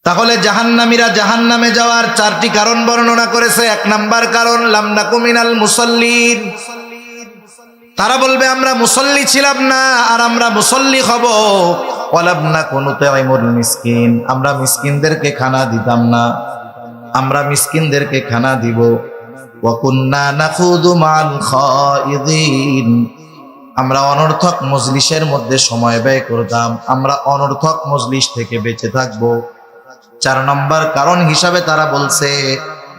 তাহলে জাহান্নামীরা জাহান্নামে যাওয়ার চারটি কারণ বর্ণনা করেছে। এক নাম্বার কারণ, লাম নাকু মিনাল মুসাল্লিন। তারা বলবে আমরা মুসল্লি ছিলাম না, আর আমরা মুসল্লি হব। ওয়ালাম নাকু নুতঈমুল মিসকিন, আমরা মিসকিনদেরকে খানা দিতাম না, আমরা মিসকিনদেরকে খানা দিব। ওয়া কুন্না নাখুদু মাল খাইদিন, আমরা অনর্থক মজলিসের মধ্যে সময় ব্যয় করতাম, আমরা অনর্থক মজলিস থেকে বেঁচে থাকবো। 4 নম্বর কারণ হিসাবে তারা বলছে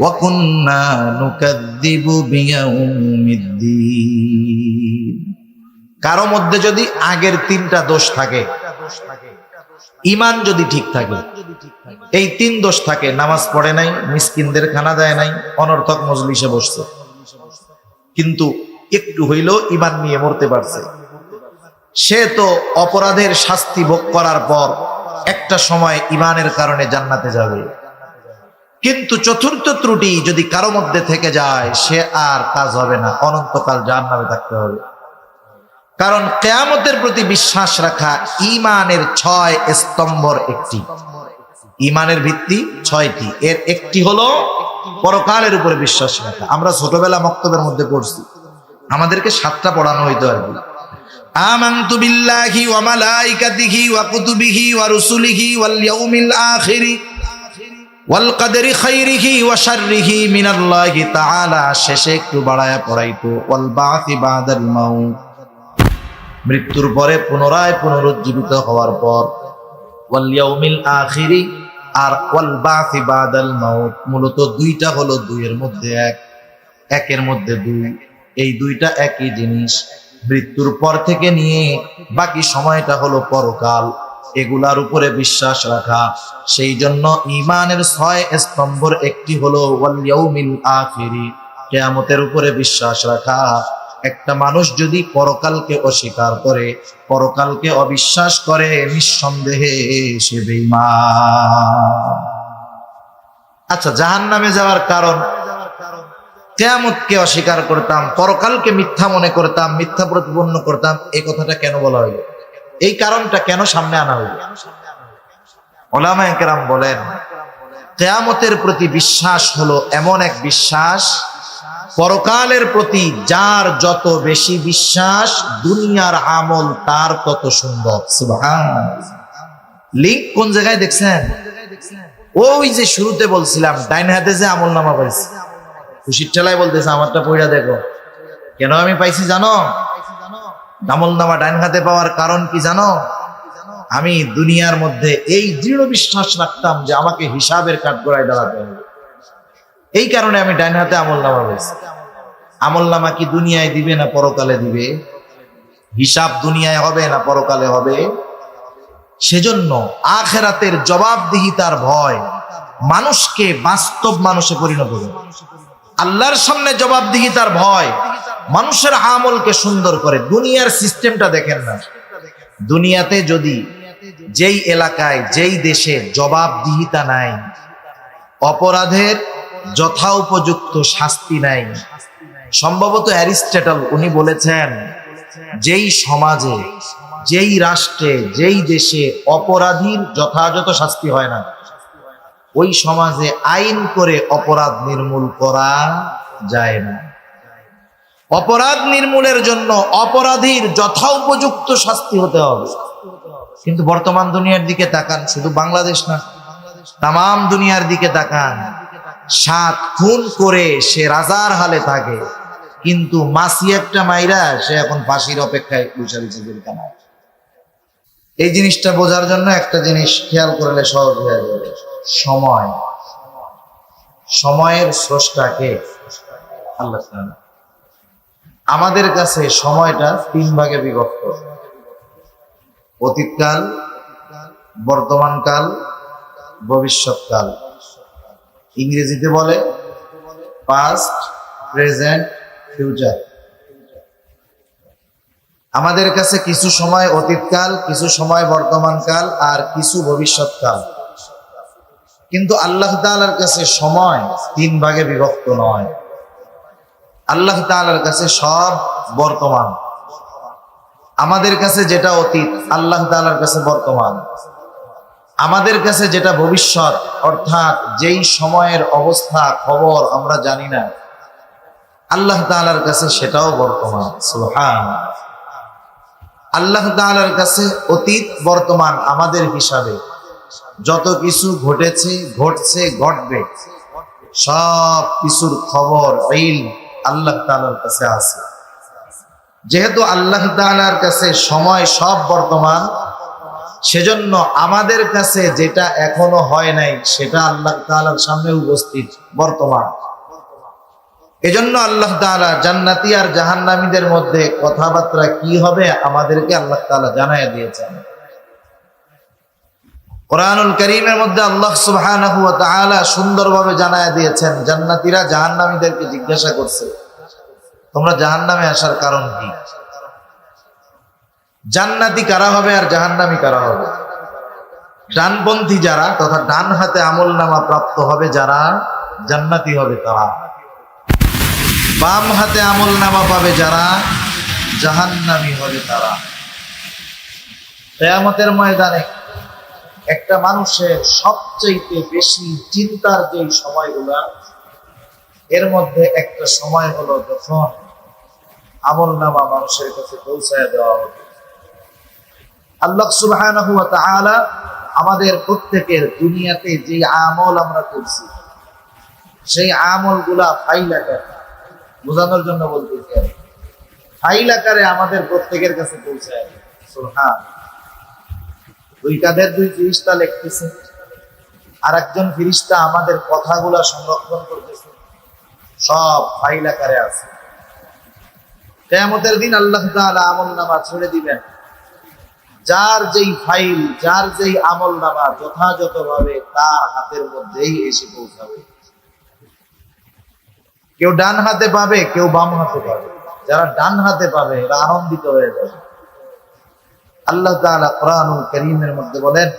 ওয়া কুন্না নুকাযযিবু বিয়াউমিদ্দিন। কারো মধ্যে যদি আগের 3টা দোষ থাকে, ঈমান যদি ঠিক থাকে, এই 3 দোষ থাকে, নামাজ পড়ে নাই, মিসকিনদের খানা দেয় নাই, অনর্থক মজলিসে বসছে, কিন্তু একটু হইলেও ঈমান নিয়ে মরতে পারছে, সে তো অপরাধের শাস্তি ভোগ করার পর একটা সময় ঈমানের কারণে জান্নাতে যাবে। কিন্তু চতুর্থ ত্রুটি যদি কারো মধ্যে থেকে যায়, সে আর কাজ হবে না, অনন্তকাল জাহান্নামে থাকতে হবে। কারণ কিয়ামতের প্রতি বিশ্বাস রাখা ঈমানের 6 স্তম্ভর একটি। ঈমানের ভিত্তি 6টি, এর একটি হলো পরকালের উপরে বিশ্বাস রাখা। আমরা ছোটবেলা মক্তবের মধ্যে পড়ছি, আমাদেরকে 7টা পড়ানো হইতো আর কি। আমানতু বিল্লাহি ওয়া মালাইকাতিহি ওয়া কুতুবিহি ওয়া রুসুলিহি ওয়াল ইয়াউমিল আখিরি ওয়াল কদরি খাইরিহি ওয়া শাররিহি মিনাল্লাহি তাআলা। শেষে একটু বাড়ায়া পড়াইতো ওয়াল বাসি বাদাল মাউত, মৃত্যুর পরে পুনরায় পুনরুজ্জীবিত হওয়ার পর, ওয়াল ইয়াউমিল আখিরি আর ওয়াল বাসি বাদাল মাউত। মূলত 2টা হলো 2 এর মধ্যে 1, 1 এর মধ্যে 2, এই 2টা একই জিনিস। মৃত্যুর পর থেকে নিয়ে বাকি সময়টা হলো পরকাল, এগুলার উপরে বিশ্বাস রাখা। সেই জন্য ঈমানের 6 স্তম্ভের একটি হলো ওয়াল ইয়াউমিল আখিরি, কিয়ামতের উপরে বিশ্বাস রাখা। একটা মানুষ যদি পরকালকে অস্বীকার করে, পরকালকে অবিশ্বাস করে, নিঃসন্দেহে সে বেঈমান। আচ্ছা, জাহান্নামে যাওয়ার কারণ, কিয়ামতকে অস্বীকার করতাম, পরকালকে মিথ্যা মনে করতাম, মিথ্যা প্রতিপন্ন করতাম, এই কথাটা কেন বলা হইল? এই কারণটা কেন সামনে আনা হইল? উলামায়ে কেরাম বলেন, কিয়ামতের প্রতি বিশ্বাস হলো এমন এক বিশ্বাস, পরকালের প্রতি যার যত বেশি বিশ্বাস, দুনিয়ার আমল তার তত সুন্দর। সুবহানাল্লাহ। লিংক কোন জায়গায় দেখছেন? ওই যে শুরুতে বলছিলাম, ডাইন হাতে যে আমল নামা পাইছি, খুশির ঠেলায় বলতেছে আমারটা পড়া দেখো। কেন আমি পাইছি জানো? আমল নামা ডাইন হাতে পাওয়ার কারণ কি জানো? আমি দুনিয়ার মধ্যে এই দৃঢ় বিশ্বাস রাখতাম যে আমাকে হিসাবের কাঠগড়ায় দাঁড়াতে হবে, এই কারণে আমি ডাইন হাতে আমল নামা পাইছি। আমল নামা কি দুনিয়ায় দিবে না পরকালে দিবে? হিসাব দুনিয়ায় হবে না পরকালে হবে? সেজন্য আখিরাতের জবাবদিহিতার ভয় মানুষকে বাস্তব মানুষে পরিণত করে। আল্লাহর সামনে জবাবদিহিতার ভয় মানুষের আমলকে সুন্দর করে। দুনিয়ার সিস্টেমটা দেখেন না, দুনিয়াতে যদি যেই এলাকায় যেই দেশে জবাবদিহিতা নাই, অপরাধের যথা উপযুক্ত শাস্তি নাই, সম্ভবত অ্যারিস্টটল উনি বলেছেন, যেই সমাজে, যেই রাষ্ট্রে, যেই দেশে অপরাধীর যথাযথ শাস্তি হয় না, ওই সমাজে আইন করে অপরাধ নির্মূল করা যায় না। অপরাধ নির্মূলের জন্য অপরাধীর যথা উপযুক্ত শাস্তি হতে হবে। কিন্তু বর্তমান দুনিয়ার দিকে তাকান, শুধু বাংলাদেশ না, তামাম দুনিয়ার দিকে তাকান, 7 খুন করে সে রাজার হালে থাকে, কিন্তু মাসি একটা মাইরা সে এখন ফাঁসির অপেক্ষায় বসে রয়েছে জেলখানায়। এই জিনিসটা বোঝার জন্য একটা জিনিস খেয়াল করলে সহজ হয়ে যাবে। সময়, সময়ের স্রষ্টা কে? আল্লাহ তাআলা। আমাদের কাছে সময়টা 3 ভাগে বিভক্ত: অতীতকাল, বর্তমানকাল, ভবিষ্যৎকাল। ইংরেজিতে বলে পাস্ট, প্রেজেন্ট, ফিউচার। আমাদের কাছে কিছু সময় অতীতকাল, কিছু সময় বর্তমানকাল, আর কিছু ভবিষ্যৎকাল। কিন্তু আল্লাহ তাআলার কাছে সময় 3 ভাগে বিভক্ত নয়। আল্লাহ তাআলার কাছে সব বর্তমান। আমাদের কাছে যেটা অতীত, আল্লাহ তাআলার কাছে বর্তমান। আমাদের কাছে যেটা ভবিষ্যৎ, অর্থাৎ যেই সময়ের অবস্থা খবর আমরা জানি না, আল্লাহ তাআলার কাছে সেটাও বর্তমান। সুবহানাল্লাহ। আল্লাহ তাআলার কাছে অতীত বর্তমান আমাদের হিসাবে যত কিছু ঘটেছে, ঘটছে, ঘটবে, সব কিছুর খবর ইলম আল্লাহ তাআলার কাছে আছে। যেহেতু আল্লাহ তাআলার কাছে সময় সব বর্তমান, সেজন্য আমাদের কাছে যেটা এখনো হয় নাই সেটা আল্লাহ তাআলার সামনে উপস্থিত বর্তমান। এজন্য আল্লাহ তাআলা জান্নাতি আর জাহান্নামীদের মধ্যে কথাবার্তা কি হবে আমাদেরকে আল্লাহ তাআলা জানায় দিয়েছেন। কোরআনুল কারীমের মধ্যে আল্লাহ সুবহানাহু ওয়া তাআলা সুন্দরভাবে জানায় দিয়েছেন। জান্নাতীরা জাহান্নামীদেরকে জিজ্ঞাসা করছে, তোমরা জাহান্নামে আসার কারণ কি? জান্নাতি কারা হবে আর জাহান্নামী কারা হবে? ডানপন্থী যারা, তথা ডান হাতে আমলনামা প্রাপ্ত হবে যারা, জান্নাতি হবে তারা। বাম হাতে আমলনামা পাবে যারা, জাহান্নামী হবে তারা। কিয়ামতের ময়দানে একটা মানুষের সবচেয়ে বেশি চিন্তার যে সময়গুলা, এর মধ্যে একটা সময় হলো যখন আমলনামা মানুষের কাছে পৌঁছায় দেওয়া হবে। আল্লাহ সুবহানাহু ওয়া তাআলা আমাদের প্রত্যেকের দুনিয়াতে যে আমল আমরা করছি সেই আমলগুলা ফাইল আকারে, বোঝানোর জন্য বলতেছি, ফাইল আকারে আমাদের প্রত্যেকের কাছে পৌঁছায়। সুবহানাল্লাহ। দুই কাঁধের দুই ফেরেশতা লিখতেছে, আর একজন ফেরেশতা আমাদের কথাগুলা সংরক্ষণ করতেছে, সব ফাইল আকারে আছে। কিয়ামতের দিন আল্লাহ তাআলা আমলনামা ছেড়ে দিবেন, যার যেই ফাইল, যার যেই আমলনামা যথাযথভাবে তার হাতের মধ্যেই এসে পৌঁছাবে। কেউ ডান হাতে পাবে, কেউ বাম হাতে পাবে। যারা ডান হাতে পাবে এরা আনন্দিত হয়ে যাবে। আল্লাহ তাআলা কোরআনুল কারীমের মধ্যে বলেন,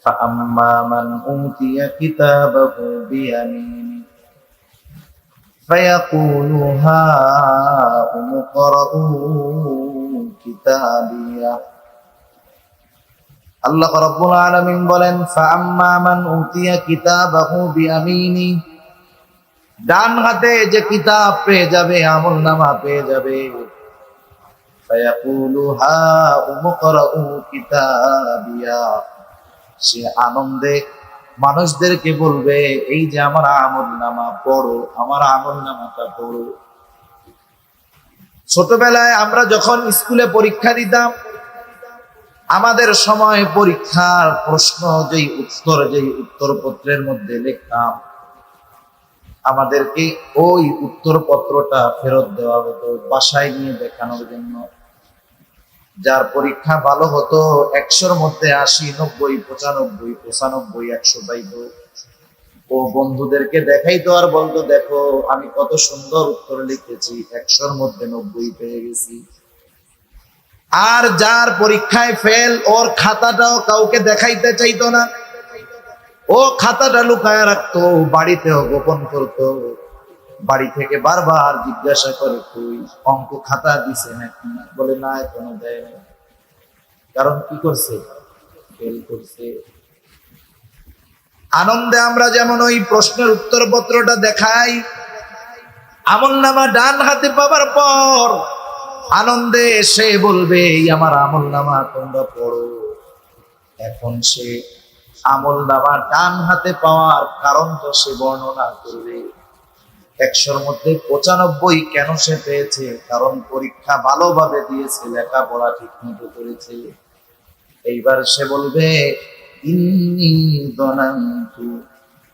فَأَمَّا مَنْ أُوتِيَ كِتَابَهُ بِيَمِينِهِ فَيَقُولُ هَاؤُمُ اقْرَءُوا كِتَابِيَهْ। আল্লাহ রাব্বুল আলামিন বলেন, فَأَمَّا مَنْ أُوتِيَ كِتَابَهُ بِيَمِينِهِ, ডান হাতে যে কিতাব পেয়ে যাবে, আমলনামা পেয়ে যাবে, ফায়াকুলু হাউম ইকরাউ কিতাবিয়া, সে আনন্দে মানুষদেরকে বলবে, এই যে আমার আমলনামা পড়ো, আমার আমলনামাটা পড়ো। ছোটবেলায় আমরা যখন স্কুলে পরীক্ষা দিতাম, আমাদের সময় পরীক্ষার প্রশ্ন যেই উত্তরপত্রের মধ্যে লিখতাম, আমাদেরকে ওই উত্তরপত্রটা ফেরত দেওয়া হতো বাসায় নিয়ে দেখানোর জন্য। যার পরীক্ষা ভালো হতো 100-র মধ্যে 80, 90, 95, 95, 100 পাইতো। ও বন্ধুদেরকে দেখাইতো আর বলতো, দেখো আমি কত সুন্দর উত্তর লিখেছি, 100-র মধ্যে 90 পেয়ে গেছি। আর যার পরীক্ষায় ফেল, ওর খাতাটাও কাউকে দেখাইতে চাইতো না, ও খাতাটা লুকায় রাখতো, বাড়িতেও গোপন করতো। বাড়ি থেকে বারবার জিজ্ঞাসা করে, তুই অঙ্ক খাতা দিছে নাকি? বলে না, এখনো দেয় না। কারণ কি করছে? ফেল করছে। আনন্দে আমরা যেমন ওই প্রশ্নের উত্তরপত্রটা দেখাই, আমলনামা ডান হাতে পাবার পর আনন্দে সে বলবে, এই আমার আমলনামা, তোমরা পড়ো। এখন সে আমলনামা ডান হাতে পাওয়ার কারণটা সে বর্ণনা করবে। 100-র মধ্যে 95 কেন সে পেয়েছে? কারণ পরীক্ষা ভালোভাবে দিয়েছে, লেখাপড়া ঠিক মতো করেছে। এইবার সে বলবে, ইন্নী যানানতু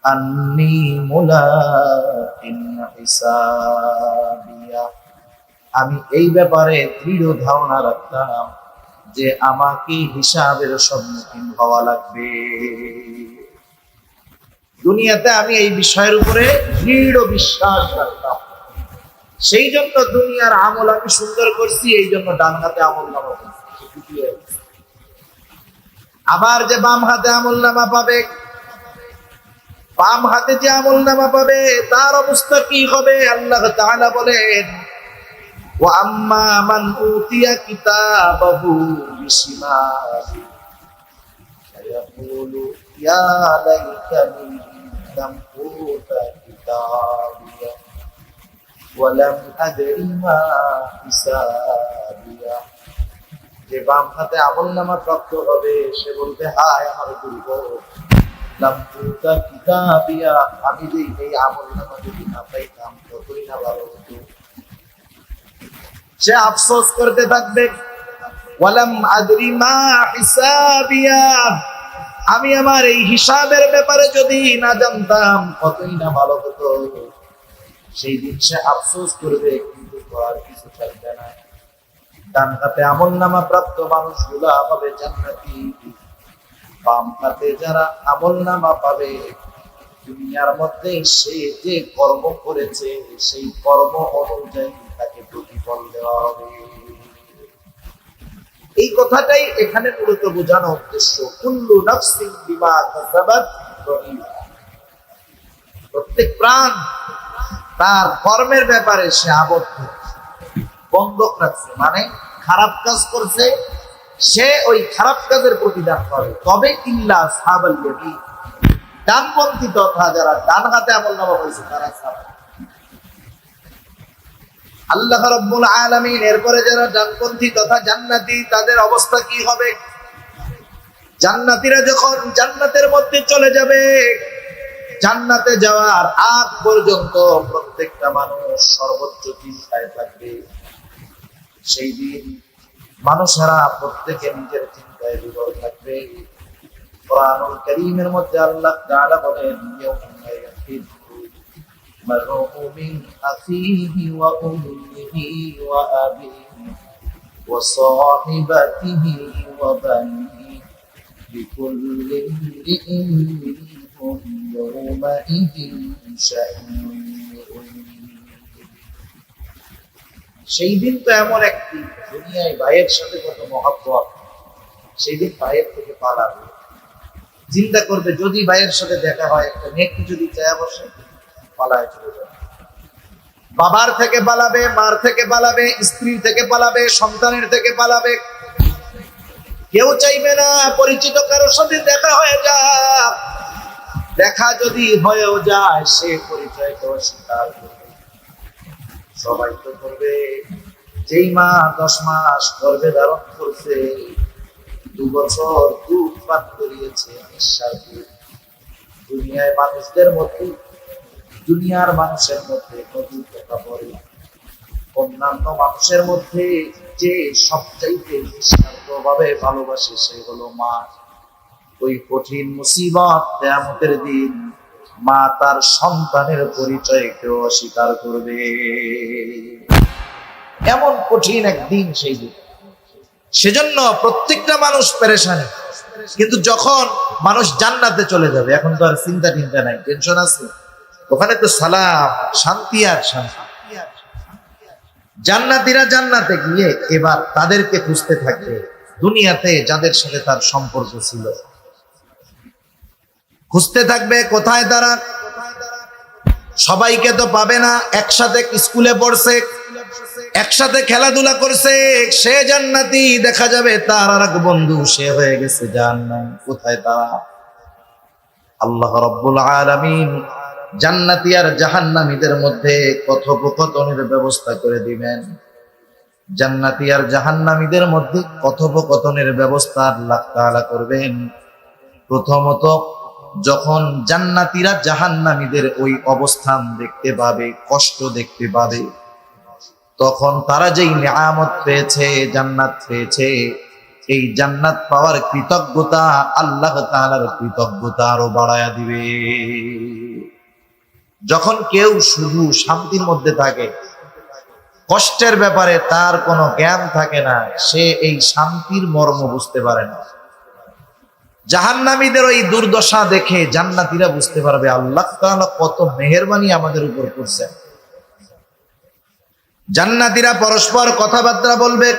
আন্নী মুলাকিন হিসাবিয়া, আমি এই ব্যাপারে দৃঢ় ধারণা রাখতাম যে আমাকে হিসাবের সম্মুখীন হওয়া লাগবে। দুনিয়াতে আমি এই বিষয়ের উপরে দৃঢ় বিশ্বাস রাখতাম, সেই জন্য দুনিয়ার আমল আমি সুন্দর করছি, এই জন্য ডান হাতে আমলনামা করছি। আবার যে বাম হাতে আমলনামা পাবে, বাম হাতে যে আমলনামা পাবে তার অবস্থা কি হবে? আল্লাহ তাআলা বলেন, ওয়া আম্মা মান উতিয়া কিতাবাহু বিশিমালিহি ইয়াকুলু ইয়া লাইতানি লাম উতা কিতাবিয়া ওয়া লাম আদরি মা হিসাবিয়া। যে বাম হাতে আমলনামা প্রাপ্ত হবে সে বলবে, হায় আমার দুর্ভোগ, লাম উতা কিতাবিয়া, আমি যে এই আমলনামা যদি না পাইতাম কতই না ভালো হতো। সে আফসোস করতে থাকবে, ওয়ালাম আদরি মা হিসাবিয়া, আমি আমার এই হিসাবের ব্যাপারে যদি না জানতাম কতই না ভালো হতো। সেই দিন সে আফসোস করবে, কিন্তু করার কিছু থাকবে না। ডান হাতে আমলনামা প্রাপ্ত মানুষগুলা হবে জান্নাতি, বাম হাতে যারা আমলনামা পাবে দুনিয়ার মধ্যে সে যে কর্ম করেছে সেই কর্ম অনুযায়ী তাকে প্রতিফল দেওয়া হবে। এই কথাটাই এখানে মূলত বোঝানো উদ্দেশ্য। কুল্লু নাফসিন বিমা কাসাবাত রহিনা, প্রত্যেক প্রাণ তার কর্মের ব্যাপারে সে আবদ্ধ, বন্ধক রাখছে, মানে খারাপ কাজ করছে সে ওই খারাপ কাজের প্রতিদান করে। তবে ইল্লা আসহাবাল ইয়ামিন, ডানপন্থী তথা যারা ডান হাতে আমলনামা পাইছে তারা ছাড়া। আল্লাহ রাব্বুল আলামিন এরপরে যারা ডানপন্থী তথা জান্নাতি তাদের অবস্থা কি হবে? জান্নাতীরা যখন জান্নাতের মধ্যে চলে যাবে, জান্নাতে যাওয়ার আগ পর্যন্ত প্রত্যেকটা মানুষ সর্বোচ্চ চিন্তায় থাকবে। সেই দিন মানুষেরা প্রত্যেকে নিজের চিন্তায় বিভোর থাকবে। কুরআনুল কারীমের মধ্যে আল্লাহ তাআলা বলেন, ইয়াউমা ইয়াফিরু মারউ মিন আখিহি ওয়া উম্মিহি ওয়া আবিহি ওয়া সাহিবাতিহি ওয়া বানিহি লিকুল্লি ইমরিইন মিনহুম ইয়াওমাইযিন শা'নুন ইউগনিহি। সেই দিন তো এমন একটি, দুনিয়ায় ভাইয়ের সাথে কত মহব্বত, সেই দিন ভাইয়ের থেকে পালাবে। চিন্তা করবে যদি ভাইয়ের সাথে দেখা হয়, একটা মেয়েকে যদি চায় বসে পালায় চলে যাবে। বাবার থেকে পালাবে, মার থেকে পালাবে, স্ত্রীর থেকে পালাবে, সন্তানের থেকে পালাবে। কেউ চাইবে না পরিচিত কারোর সাথে দেখা হয়ে যায়। দেখা যদি হয়েও যায় সে পরিচয়কে অস্বীকার করবে। সবাই তো করবে। যেই মা 10 মাস গর্ভে ধারণ করছে, 2 বছর দুধ পান করিয়েছে নিঃস্বার্থে, দুনিয়ার মানুষের মধ্যে নদীর কথা বলে, অন্যান্য মানুষের মধ্যে যে সবচাইতে নিঃস্বার্থ ভাবে ভালোবাসে সে হলো মা। ওই কঠিন মুসিবত কিয়ামতের দিন মা তার সন্তানের পরিচয়কে অস্বীকার করবে। এমন কঠিন একদিন সেই দিন। সেজন্য প্রত্যেকটা মানুষ পেরেশানি। কিন্তু যখন মানুষ জান্নাতে চলে যাবে, এখন তো আর চিন্তা টিন্তা নাই, টেনশন আছে, ওখানে তো সালাম, শান্তি আর শান্তি। জান্নাতীরা জান্নাতে গিয়ে এবার তাদেরকে খুঁজতে থাকবে, দুনিয়াতে যাদের সাথে তার সম্পর্ক ছিল খুঁজতে থাকবে কোথায় তারা। সবাইকে তো পাবে না, একসাথে স্কুলে পড়ছে, একসাথে খেলাধুলা করছে, সে জান্নাতি, দেখা যাবে তার আর এক বন্ধু সে হয়ে গেছে জাহান্নামী। কোথায় তারা? আল্লাহ রাব্বুল আলামিন জান্নাতি আর জাহান্নামীদের মধ্যে কথোপকথনের ব্যবস্থা করে দিবেন। জান্নাতি আর জাহান্নামীদের মধ্যে কথোপকথনের ব্যবস্থা আল্লাহ তাআলা করবেন। প্রথমত যখন জান্নাতীরা জাহান্নামীদের ওই অবস্থান দেখতে পাবে, কষ্ট দেখতে পাবে, তখন তারা যেই নিয়ামত পেয়েছে, জান্নাত পেয়েছে, এই জান্নাত পাওয়ার কৃতজ্ঞতা আল্লাহ তাআলার কৃতজ্ঞতা আরো বাড়ায়া দিবে। যখন কেউ শুধু শান্তির মধ্যে থাকে, কষ্টের ব্যাপারে তার কোনো জ্ঞান থাকে না, সে এই শান্তির মর্ম বুঝতে পারে না। জাহান্নামীদের ওই দুর্দশা দেখে জান্নাতীরা বুঝতে পারবে আল্লাহ তাআলা কত মেহেরবানি আমাদের উপর করছেন। জান্নাতীরা পরস্পর কথাবার্তা বলবে,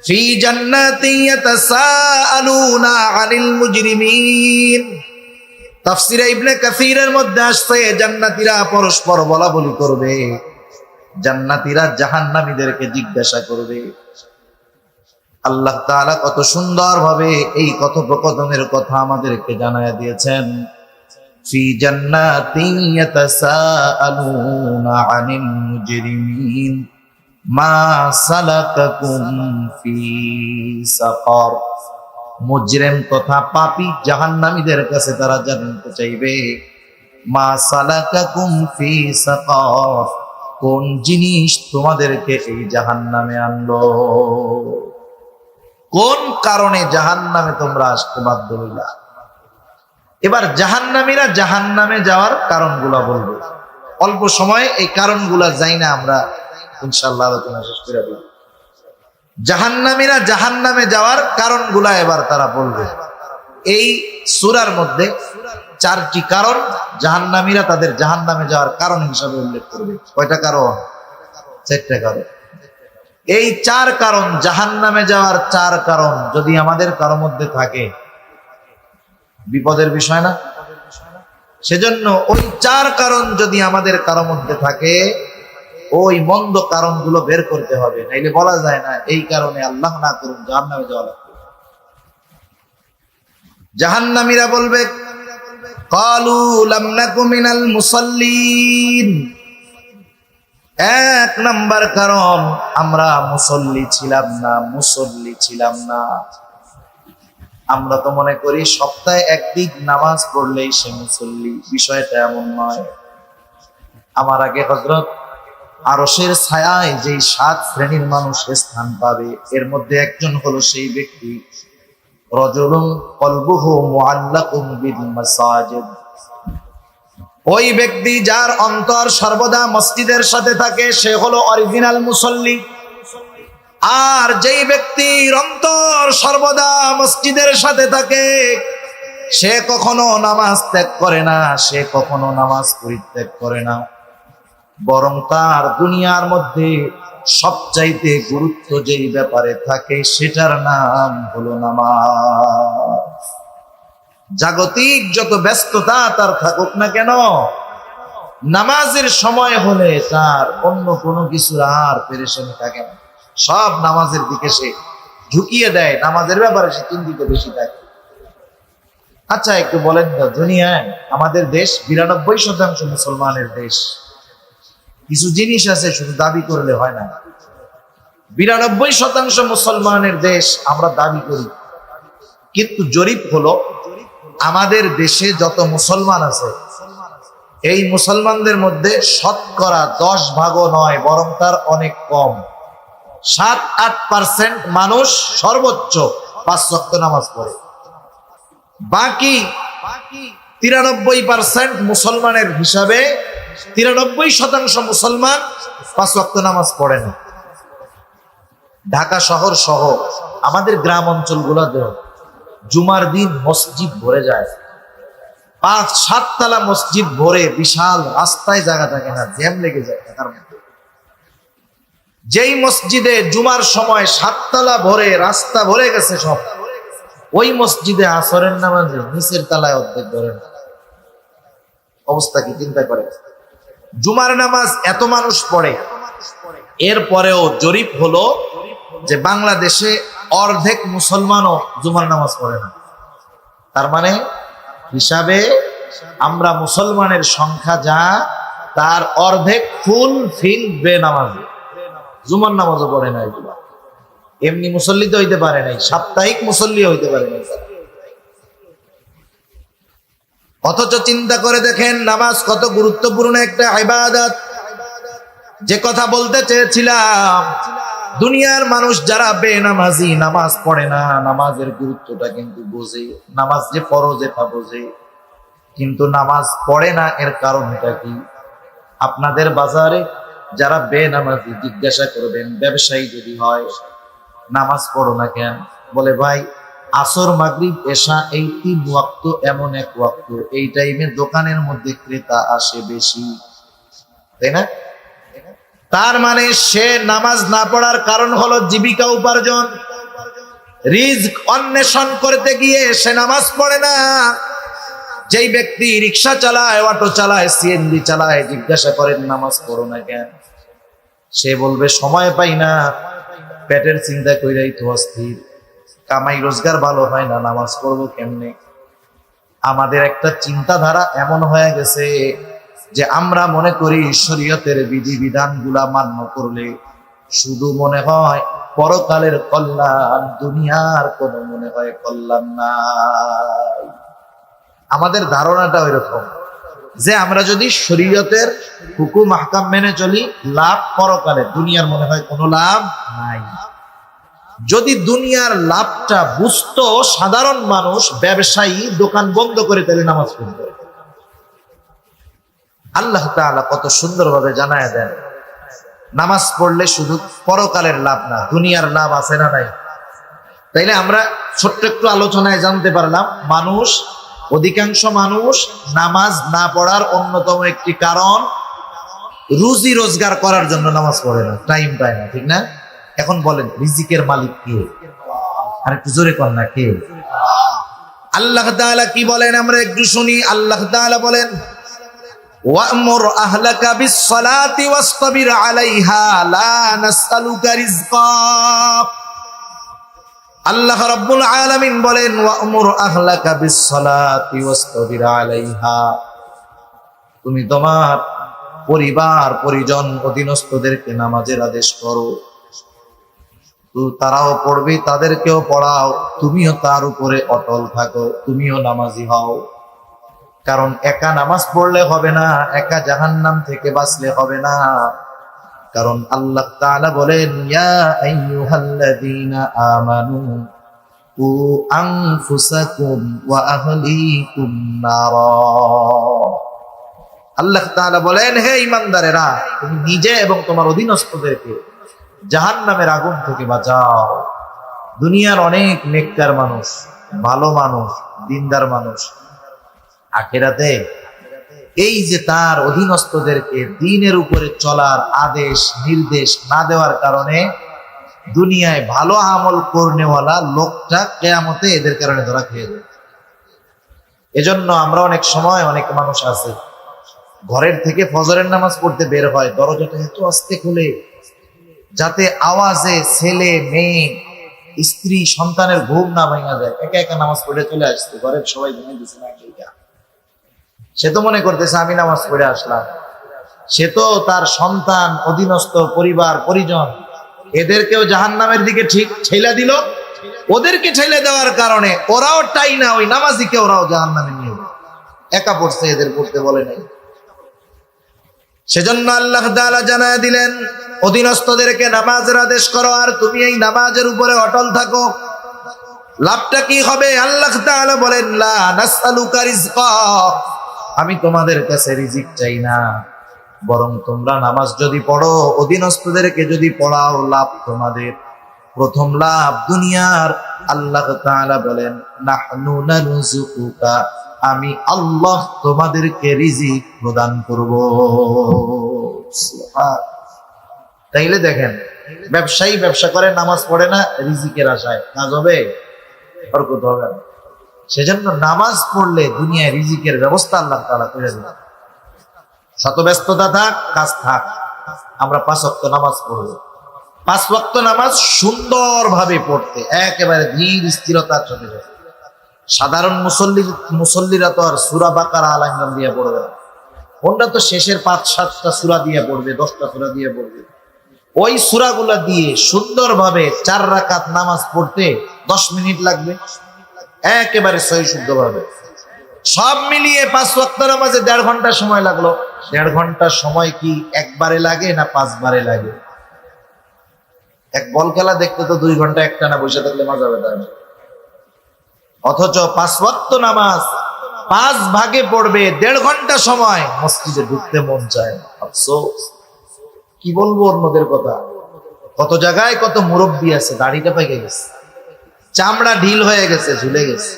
ফি জান্নাতি ইয়াতাসাআলুনা আনিল মুজরিমিন। তাফসীরে ইবনে কাসীরের মধ্যে আসছে জান্নাতীরা পরস্পর বলাবলি করবে, জান্নাতীরা জাহান্নামীদেরকে জিজ্ঞাসা করবে, আল্লাহ তাআলা কত সুন্দরভাবে এই কথোপকথনের কথা আমাদেরকে জানায়া দিয়েছেন। ফি জান্নাতিন ইয়াতাসাআলুনা আনিল মুজরিমিন মা সালাকাকুম ফি সাকার। মুজরিম তথা পাপী জাহান্নামীদের কাছে তারা জানতে চাইবে, মা সালাকাকুম ফি সাকার, কোন জিনিস তোমাদেরকে এই জাহান্নামে আনলো, কোন কারণে জাহান্নামে তোমরা আসতে বাধ্য হইলা। এবার জাহান্নামীরা জাহান্নামে যাওয়ার কারণগুলা বলবে। অল্প সময়ে এই কারণগুলা যাই না আমরা ইনশাআল্লাহ আলোচনা শেষ করে দিব। জাহান্নামীরা জাহান্নামে যাওয়ার কারণগুলা এবার তারা বলবে। এই সূরার মধ্যে 4টি কারণ জাহান্নামীরা তাদের জাহান্নামে যাওয়ার কারণ হিসাবে উল্লেখ করবে। কয়টা কারণ? 4টা কারণ। এই 4 কারণ, জাহান্নামে যাওয়ার 4 কারণ যদি আমাদের কারো মধ্যে থাকে, বিপদের বিষয় না? সেজন্য ওই 4 কারণ যদি আমাদের কারো মধ্যে থাকে, ওই মন্দ কারণগুলো বের করতে হবে, নাইলে বলা যায় না এই কারণে আল্লাহ না করুন জাহান্নামে যাওয়া লাগবে। জাহান্নামীরা বলবে, ক্বালু লাম নাকু মিনাল মুসাল্লিন। 1 নাম্বার কারণ, আমরা মুসল্লি ছিলাম না। আমরা তো মনে করি সপ্তাহে একদিন নামাজ পড়লেই সে মুসল্লি, বিষয়টা এমন নয়। আমার আগে হযরত আরশের ছায়ায় যেই 7 শ্রেণীর মানুষ স্থান পাবে, এর মধ্যে একজন হলো সেই ব্যক্তি, রাজুলুন কলবুহু মুআল্লাকুম বিল মাসাজিদ। ওই ব্যক্তি যার অন্তর সর্বদা মসজিদের সাথে থাকে, সে হলো অরিজিনাল মুসল্লি। আর যেই ব্যক্তির অন্তর সর্বদা মসজিদের সাথে থাকে, সে কখনো নামাজ ত্যাগ করে না, সে কখনো নামাজ পরিত্যাগ করে না, বরং তার দুনিয়ার মধ্যে সবচাইতে গুরুত্ব যেই ব্যাপারে থাকে সেটার নাম হলো নামাজ। জাগতিক যত ব্যস্ততা তার থাকুক না কেন, নামাজের সময় হলে তার অন্য কোনো কিছুর আর পেরেশানি থাকে না, সব নামাজের দিকে সে ঝুঁকিয়ে দেয়, নামাজের ব্যাপারে সে চিন্তিত বেশি থাকে। আচ্ছা একটু বলেন তো, দুনিয়ায় আমাদের দেশ 92% মুসলমানের দেশ। কিছু জিনিস আছে শুধু দাবি করলে হয় না। 92% মুসলমানের দেশ, আমরা দাবি করি, কিন্তু জরিপ হলো আমাদের দেশে যত মুসলমান আছে, এই মুসলমানদের মধ্যে শতকরা 10 ভাগও নয়, বরং তার অনেক কম, 7-8% মানুষ সর্বোচ্চ 5 ওয়াক্ত নামাজ পড়ে। বাকি 93% মুসলমানের হিসাবে 93% মুসলমান 5 ওয়াক্ত নামাজ পড়ে না। ঢাকা শহর সহ আমাদের গ্রাম অঞ্চলগুলোতে জুমার দিন মসজিদ ভরে যায়, 5-7 তলা মসজিদ ভরে, বিশাল রাস্তায় জায়গা থাকে না, জ্যাম লেগে যায় ঢাকার মধ্যে। যেই মসজিদে জুমার সময় 7 তলা ভরে, রাস্তা ভরে গেছে সব, ওই মসজিদে আসরের নামাজে নিচের তলায় অর্ধেক ধরে না। অবস্থা কি চিন্তা করে? জুমার নামাজ এত মানুষ পড়ে, এরপরেও জরিপ হলো যে বাংলাদেশে অর্ধেক মুসলমানও জুমার নামাজ পড়ে না। তার মানে হিসাবে আমরা মুসলমানের সংখ্যা যা, তার অর্ধেক ফুল ফিল বেনামাজি, জুমার নামাজও পড়ে না। এগুলো এমনি মুসল্লি তো হইতে পারে নাই, সাপ্তাহিক মুসল্লি হইতে পারে নাই। অথচ চিন্তা করে দেখেন নামাজ কত গুরুত্বপূর্ণ একটা ইবাদত। যে কথা বলতে চেয়েছিলাম, দুনিয়ার মানুষ যারা বেনামাজি, নামাজ পড়ে না, নামাজের গুরুত্বটা কিন্তু বোঝে, নামাজ যে ফরজ এটা বোঝে, কিন্তু নামাজ পড়ে না। এর কারণটা কি? আপনাদের বাজারে যারা বেনামাজি, জিজ্ঞাসা করবেন, ব্যবসায়ী যদি হয়, নামাজ পড়ো না কেন? বলে ভাই আসর মাগরিব এশা এই 3 ওয়াক্ত এমন এক ওয়াক্ত, এই টাইমে দোকানের মধ্যে ক্রেতা আসে বেশি, তাই না? তার মানে সে নামাজ না পড়ার কারণ হলো জীবিকা উপার্জন, রিজক অন্বেষণ করতে গিয়ে সে নামাজ পড়ে না। যেই ব্যক্তি রিক্সা চালায়, অটো চালায়, সিএনজি চালায়, জিজ্ঞাসা করেন নামাজ পড়ো না কেন? সে বলবে সময় পাই না, পেটের চিন্তা কইরাই তো অস্থির, কামাই রোজগার ভালো হয় না, নামাজ পড়বো কেমনে। আমাদের একটা চিন্তাধারা এমন হয়ে গেছে যে আমরা মনে করি শরীয়তের বিধিবিধান গুলা মান্য করলে শুধু মনে হয় পরকালের কল্যাণ, দুনিয়ার কোনো মনে হয় কল্যাণ নাই। আমাদের ধারণাটা ওইরকম যে আমরা যদি শরীয়তের হুকুম আহকাম মেনে চলি লাভ পরকালে, দুনিয়ার মনে হয় কোনো লাভ নাই। যদি দুনিয়ার লাভটা বুঝতো সাধারণ মানুষ, ব্যবসায়ী দোকান বন্ধ করে তাহলে নামাজ পড়বে। আল্লাহ তাআলা কত সুন্দরভাবে জানায় দেন নামাজ পড়লে শুধু পরকালের লাভ না, দুনিয়ার লাভ আছে না নাই। তাইলে আমরা ছোট্ট একটু আলোচনায় জানতে পারলাম অধিকাংশ মানুষ নামাজ না পড়ার অন্যতম একটি কারণ রুজি রোজগার করার জন্য নামাজ পড়ে না, টাইম পায় না, ঠিক না? এখন বলেন রিজিকের মালিক কে? আর একটু জোরে কর না, কে? আল্লাহ তাআলা কি বলেন আমরা একটু শুনি। আল্লাহ তাআলা বলেন ওয়া'মুর আহলাকা বিস-সালাতি ওয়াসতাবির আলাইহা লা নাসআলুকা রিজকা। আল্লাহ রাব্বুল আলামিন বলেন ওয়া'মুর আহলাকা বিস-সালাতি ওয়াসতাবির আলাইহা, তুমি তোমার পরিবার পরিজন অধীনস্থদেরকে নামাজের আদেশ করো। তারাও পড়বে, তাদেরকেও পড়াও, তুমিও তার উপরে অটল থাকো, তুমিও নামাজি হও। কারণ একা নামাজ পড়লে হবে না, একা জাহান্নাম থেকে বাঁচলে হবে না। কারণ আল্লাহ তাআলা বলেন ইয়া আইয়ুহাল্লাযীনা আমানু কু আনফুসাকুম ওয়া আহলিকুম নারা। আল্লাহ তাআলা বলেন হে ঈমানদারেরা, তুমি নিজে এবং তোমার অধীনস্থদেরকে জাহান্নামের আগুন থেকে বাঁচাও। দুনিয়ার অনেক নেককার মানুষ, ভালো মানুষ, দিনদার মানুষ আখিরাতে এই যে তার অধীনস্থদেরকে দ্বীনের উপরে চলার আদেশ নির্দেশ না দেওয়ার কারণে দুনিয়ায় ভালো আমল করনেওয়ালা লোকটা কিয়ামতে এদের কারণে ধরা খেয়ে যায়। এজন্য আমরা অনেক সময় অনেক মানুষ আছে ঘরের থেকে ফজরের নামাজ পড়তে বের হয়, দরজাটা এত আস্তে খুলে যাতে আওয়াজে ছেলে মেয়ে স্ত্রী সন্তানের ঘুম না ভাঙা যায়। একা একা নামাজ পড়ে চলে আসছে, ঘরের সবাই ঘুমিয়ে দিচ্ছে না, সে তো মনে করতেছে আমি নামাজ পড়ে আসলাম। সে তো তার সন্তান অধীনস্থ পরিবার পরিজন এদেরকেও জাহান্নামের দিকে ঠিক ঠেলা দিল। ওদেরকে ঠেলে দেওয়ার কারণে ওরাও টাই না, ওই নামাজিকে ওরাও জাহান্নামে নিয়ে একা পড়ছে, এদের পড়তে বলে নাই। সেজন্য আল্লাহ তাআলা জানায় দিলেন অধীনস্থদেরকে নামাজের আদেশ করো, আর তুমি এই নামাজের উপরে অটল থাকো। লাভটা কি হবে? আল্লাহ তাআলা বলেন লা নাসআলুকা রিজকা, আমি তোমাদের কাছে রিজিক চাই না, বরং তোমরা নামাজ যদি পড়ো, অধীনস্থদেরকে যদি পড়াও, লাভ তোমাদের। প্রথম লাভ দুনিয়ার। আল্লাহ তাআলা বলেন নাহনু নারযুকুকা, আমি আল্লাহ তোমাদেরকে রিজিক প্রদান করব। তাইলে দেখেন ব্যবসায়ী ব্যবসা করে, নামাজ পড়ে না, রিজিকের আশায় কাজ হবে? বরকত হবে না। সেজন্য নামাজ পড়লে দুনিয়ায় রিজিকের ব্যবস্থা আল্লাহ তাআলা করে দেন। শত ব্যস্ততা থাক, কাজ থাক, আমরা 5 ওয়াক্ত নামাজ পড়ব। 5 ওয়াক্ত নামাজ সুন্দরভাবে পড়তে একেবারে ধীর স্থিরতার সাথে। সাধারণ মুসল্লিরা তো আর সূরা বাকারা আল ইমরান দিয়ে পড়বে না, ওটা তো শেষের 5-7টা সূরা দিয়ে পড়বে, 10টা সূরা দিয়ে পড়বে। ওই সূরাগুলা দিয়ে সুন্দরভাবে 4 রাকাত নামাজ পড়তে 10 মিনিট লাগবে, একেবারে সহি শুদ্ধভাবে। সব মিলিয়ে 5 ওয়াক্ত নামাজে 1.5 ঘন্টা সময় লাগলো। 1.5 ঘন্টা সময় কি একবারে লাগে না 5 বারে লাগে? এক বল খেলা দেখতে তো 2 ঘন্টা একটানা বসে থাকলে মজা হবে, তাই না? অথচ 5 ওয়াক্ত নামাজ 5 ভাগে পড়বে, 1.5 ঘন্টা সময়, মসজিদে ঢুকতে মন চায় না। আফসোস, কি বলবো অন্যদের কথা। কত জায়গায় কত মুরব্বী আছে দাড়িটা পেকে গেছে, চামড়া ঢিল হয়ে গেছে, ঝুলে গেছে,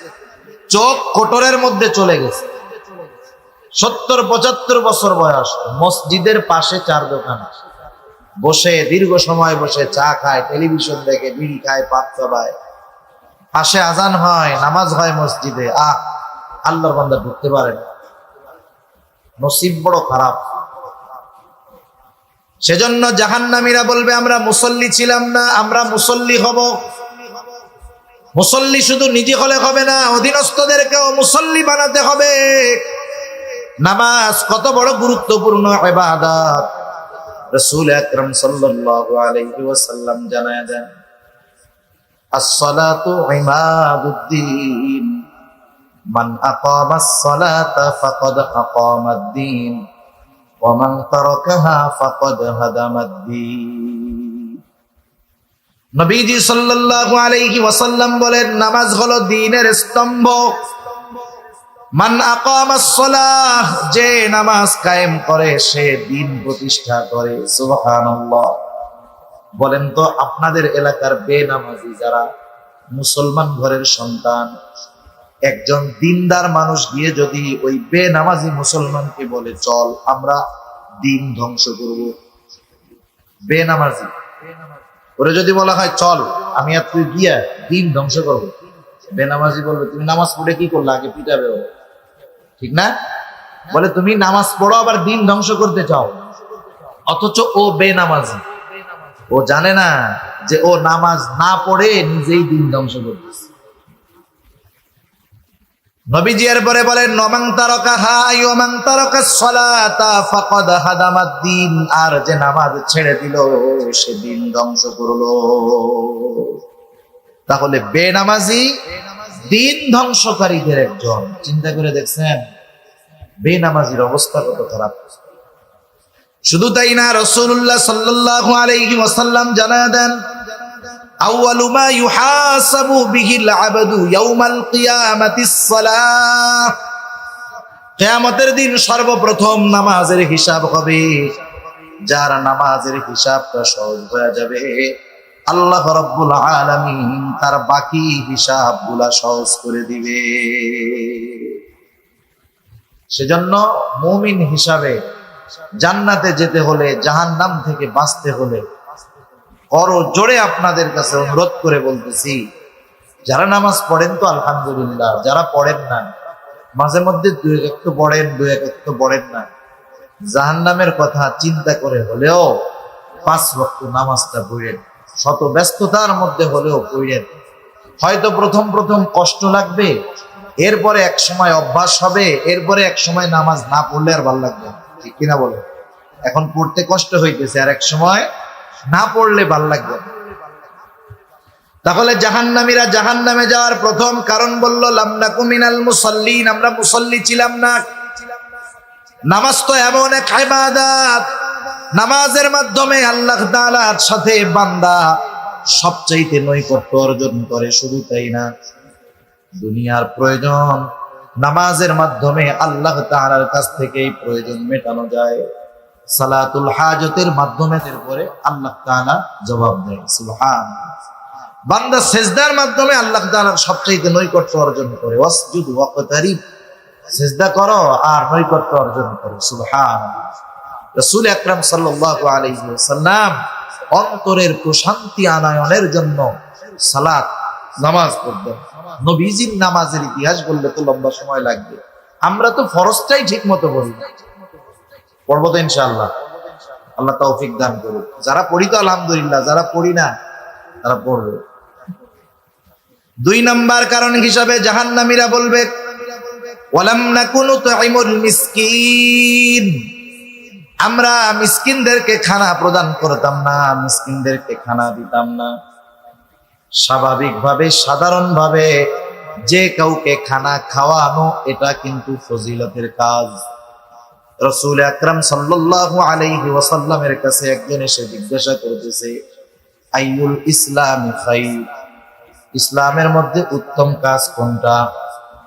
চোখ কোটরের মধ্যে চলে গেছে, 70-75 বছর বয়স, মসজিদের পাশে 4 দোকান, বসে দীর্ঘ সময় বসে চা খায়, টেলিভিশন দেখে, বিড়ি খায়, পাপ চাবায়, পাশে আজান হয়, নামাজ হয় মসজিদে, আল্লাহর বান্দা ঢুকতে পারে না। নসিব বড় খারাপ। সেজন্য জাহান্নামীরা বলবে আমরা মুসল্লি ছিলাম না, আমরা মুসল্লি হব। মুসল্লি শুধু নিজে হলে হবে না, অধীনস্থদেরকেও মুসল্লি বানাতে হবে। নামাজ কত বড় গুরুত্বপূর্ণ ইবাদত রাসূল আকরাম সাল্লাল্লাহু আলাইহি ওয়াসাল্লাম জানায়া দেন, as-salatu imaduddin man aqamas salata faqad aqamad-din wa man tarakaha faqad hadamad-din। নবীজি সাল্লাল্লাহু আলাইহি ওয়াসাল্লাম বলেন, নামাজ হলো দ্বীনের স্তম্ভ। মান আকামাস সালাহ, যে নামাজ কায়েম করে সে দ্বীন প্রতিষ্ঠা করে। সুবহানাল্লাহ। বলেন তো আপনাদের এলাকার বেনামাজি যারা মুসলমান ঘরের সন্তান, একজন দিনদার মানুষ গিয়ে যদি ওই বেনামাজি মুসলমানকে বলে চল আমরা দিন ধ্বংস করব, বেনামাজি ওরে যদি বলা হয় চল আমি আর তুই গিয়া দিন ধ্বংস করবো, বেনামাজি বলবে তুমি নামাজ পড়ে কি করলে, আগে পিটাবে ও, ঠিক না? বলে তুমি নামাজ পড়ো আবার দিন ধ্বংস করতে চাও। অথচ ও বেনামাজি, ও জানে না যে ও নামাজ না পড়ে নিজেই দিন ধ্বংস করতেছে। নবীজি এরপরে বলেন, নমান তারাকাহা ওয়ামান তারাকাস সালাতা ফাকাদ হাদামাদ-দ্বীন, আর যে নামাজ ছেড়ে দিল সে দিন ধ্বংস করলো। তাহলে বেনামাজি দিন ধ্বংসকারীদের একজন। চিন্তা করে দেখছেন বেনামাজির অবস্থা কত খারাপ। শুধু তাই না, রাসূলুল্লাহ সাল্লাল্লাহু আলাইহি ওয়াসাল্লাম জানায়া দেন, আউয়ালু মা ইউহাসাবু বিহিল আবদু ইয়াউমাল কিয়ামাতিস সালাহ, কিয়ামতের দিন সর্বপ্রথম নামাজের হিসাব হবে। যার নামাজের হিসাবটা সহজ হয়ে যাবে, আল্লাহ রাব্বুল আলামিন তার বাকি হিসাবগুলা সহজ করে দিবে। সেজন্য মুমিন হিসাবে জান্নাতে যেতে হলে, জাহান্নাম থেকে বাঁচতে হলে করো জোরে আপনাদের কাছে অনুরোধ করে বলতেছি, যারা নামাজ পড়েন তো আলহামদুলিল্লাহ, যারা পড়েন না মাঝে মধ্যে দুই এক তো পড়েন, দুই এক তো পড়েন না, জাহান্নামের কথা চিন্তা করে হলেও 5 ওয়াক্ত নামাজটা পড়েন, শত ব্যস্ততার মধ্যে হলেও পড়েন। হয়তো প্রথম প্রথম কষ্ট লাগবে, এরপরে এক সময় অভ্যাস হবে, এরপরে এক সময় নামাজ না পড়লে আর ভালো লাগবে, ঠিক কিনা বলে? এখন পড়তে কষ্ট হইতেছে, আর এক সময় না পড়লে ভাল লাগবে। তাহলে জাহান্নামীরা জাহান্নামে যাওয়ার প্রথম কারণ বলল, লাম নাকু মিনাল মুসাল্লিন, আমরা মুসল্লি ছিলাম না। নামাজ তো এমন এক ইবাদত, নামাজের মাধ্যমে আল্লাহ তাআলার সাথে বান্দা সবচাইতে নৈকট্য অর্জন করে। শুধু তাই না, দুনিয়ার প্রয়োজন নামাজের মাধ্যমে আল্লাহ তাআলার কাছ থেকে এই প্রয়োজন মেটানো যায়। সালাতুল হাজতের মাধ্যমে এরপরে আল্লাহ তাআলা জবাব দেয়। সুবহানাল্লাহ। বান্দা সিজদার মাধ্যমে আল্লাহ তাআলার সবচেয়ে নৈকট্য অর্জন করে। ওয়াসজুদ ওয়াকতারিব, সিজদা করো আর নৈকট্য অর্জন করো। সুবহানাল্লাহ। রাসূল আকরাম সাল্লাল্লাহু আলাইহি ওয়াসাল্লাম অন্তরের প্রশান্তি আনয়নের জন্য সালাত নামাজ পড়তেন। নবীজির নামাজের ইতিহাস বললে তো লম্বা সময় লাগবে, আমরা তো ফরজটাই ঠিক মতো পড়ি না। পড়বো তো ইনশাআল্লাহ, আল্লাহ তৌফিক দান করুন। যারা পড়ি তো আলহামদুলিল্লাহ, যারা পড়ি না তারা পড়বে। 2 নাম্বার কারণ হিসাবে জাহান্নামীরা বলবে, ওয়ালাম নাকুনু তুইমুল মিসকিন, আমরা মিসকিনদেরকে খানা প্রদান করতাম না, মিসকিনদেরকে খানা দিতাম না। স্বাভাবিকভাবে সাধারণভাবে যে কাউকে খানা খাওয়ানো এটা কিন্তু ফজিলতের কাজ। রাসূল আকরাম সাল্লাল্লাহু আলাইহি ওয়াসাল্লামের কাছে একজন এসে জিজ্ঞাসা করতেছে, আইয়ুল ইসলামি খায়র, ইসলামের মধ্যে উত্তম কাজ কোনটা?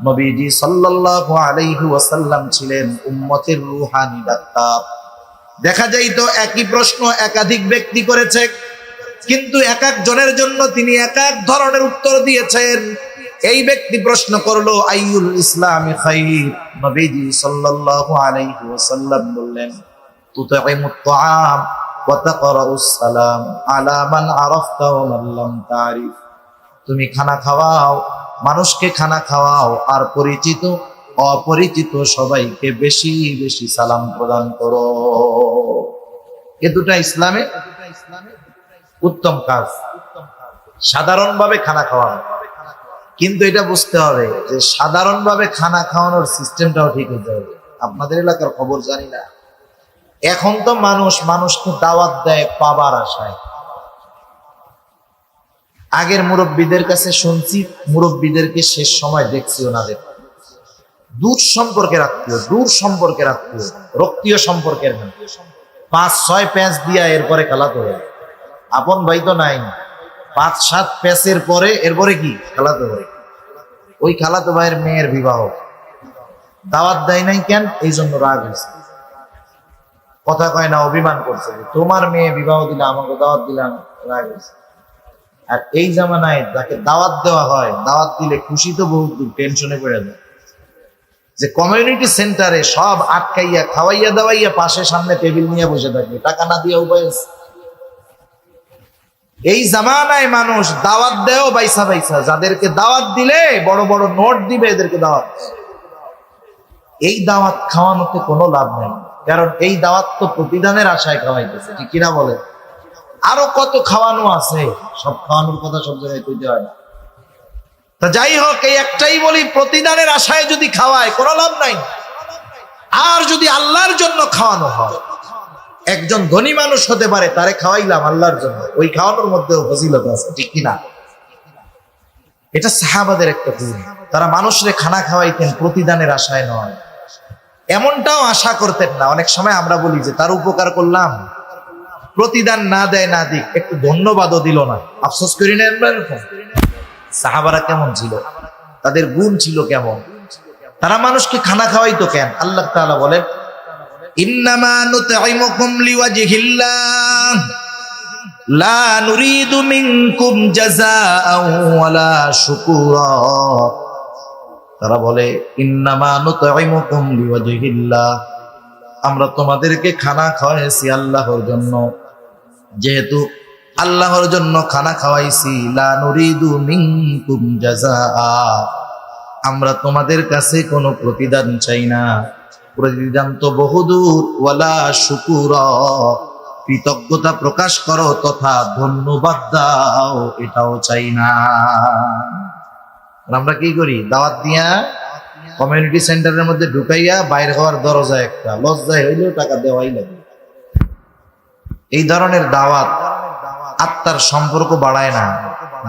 নবীজি সাল্লাল্লাহু আলাইহি ওয়াসাল্লাম ছিলেন উম্মতের রূহানি ডাক্তার। দেখা যায় তো একই প্রশ্ন একাধিক ব্যক্তি করেছে, কিন্তু এক এক জনের জন্য তিনি এক এক ধরনের উত্তর দিয়েছেন। এই ব্যক্তি প্রশ্ন করলো আইয়ুল ইসলামি খায়র, নবীজি সাল্লাল্লাহু আলাইহি ওয়াসাল্লাম বললেন, তুতঈমুত তাআম ওয়া তাকরাউস সালাম আলা মান আরাফতা ওয়া মান লাম তারিফ, তুমি খানা খাওয়াও, মানুষকে খানা খাওয়াও, আর পরিচিত অপরিচিত সবাইকে বেশি বেশি সালাম প্রদান করো। এ দুটা ইসলামে উত্তম কাজ, সাধারণভাবে খানা খাওয়ানো। কিন্তু এটা বুঝতে হবে যে সাধারণভাবে খানা খাওয়ানোর সিস্টেমটাও ঠিক হতে হবে। আপনাদের এলাকার খবর জানি না, এখন তো মানুষকে দাওয়াত দেয় পাবার আশায়। আগের মুরব্বীদের কাছে শুনছি, মুরব্বীদেরকে শেষ সময় দেখছি ওনাদের দূর সম্পর্কের আত্মীয়, রক্তীয় সম্পর্কের না, 5-6 প্যাঁচ দিয়া এরপরে খালাতো হয়। আপন ভাই তো নাই, 5-7 প্যাঁচের পরে এরপরে কি খালাতো হয়। ওই খালাতো ভাইয়ের মেয়ের বিবাহ, দাওয়াত দেয় নাই কেন? এই জন্য রাগ হয়েছে, কথা কয় না, অভিমান করছে। তোমার মেয়ে বিবাহ দিলে আমাকে দাওয়াত দিলাম, রাগ হয়েছে। আর এই জামানায় যাকে দাওয়াত দেওয়া হয়, দাওয়াত দিলে খুশি তো বহুত দূর, টেনশনে পড়ে যায়। যে কমিউনিটি সেন্টারে সব আটকাইয়া খাওয়াইয়া দাওয়াইয়া পাশে সামনে টেবিল নিয়ে বসে থাকবে, টাকা না দিয়ে উপায় আছে? এই জামানায় মানুষ দাওয়াত দেও বাইসা বাইসা, যাদেরকে দাওয়াত দিলে বড় বড় নোট দিবে এদেরকে দাওয়াত। এই দাওয়াত খাওয়ানোতে কোনো লাভ নেই, কারণ এই দাওয়াত তো প্রতিদানের আশায় খাওয়াইতেছে, ঠিক কিনা বলে? আরো কত খাওয়ানো আছে, সব খাওয়ানোর কথা সব জায়গায় কইতে হয় না। তা যাই হোক, এই একটাই বলি, প্রতিদানের আশায় যদি খাওয়ায় কোনো লাভ নাই। আর যদি আল্লাহর জন্য খাওয়ানো হয়, একজন ধনী মানুষ হতে পারে, তারে খাওয়াইলাম আল্লাহর জন্য, ওই খাওয়ানোর মধ্যেও ফজিলত আছে, ঠিক কিনা? এটা সাহাবাদের একটা গুণ, তারা মানুষরে খানা খাওয়াইতেন প্রতিদানের আশায় নয়, এমনটাও আশা করতেন না। অনেক সময় আমরা বলি যে তার উপকার করলাম, প্রতিদান না দেয় না দিক, একটু ধন্যবাদও দিল না, আফসোস করি না। এরকম সাহাবারা কেমন ছিল, তাদের গুণ ছিল কেমন, তারা মানুষকে খানা খাওয়াইতো কেন? আল্লাহ তাআলা বলেন, ইন্নামা নুতঈমুকুম লিওয়াজহিল্লাহ লা নুরিদু মিনকুম জাযাআও ওয়ালা শুকুরা। তারা বলে, ইন্নামা নুতঈমুকুম লিওয়াজহিল্লাহ, আমরা তোমাদেরকে খানা খাওয়াইছি আল্লাহর জন্য, যেহেতু আল্লাহর জন্য খানা খাওয়াইছি, লা নুরিদু মিনকুম জাযাআ, আমরা তোমাদের কাছে কোনো প্রতিদান চাই না। প্রতিদান তো বহুদূর, ওয়ালা শুকুরা, কৃতজ্ঞতা প্রকাশ করো তথা ধন্যবাদ দাও, এটাও চাই না। আমরা কি করি? দাওয়াত দিয়া কমিউনিটি সেন্টারের মধ্যে ঢুকাইয়া বাইরে হওয়ার দরজা একটা, লজ্জায় হইলেও টাকা দেওয়াই লাগে। এই ধরনের দাওয়াত আত্মার সম্পর্ক বাড়ায় না,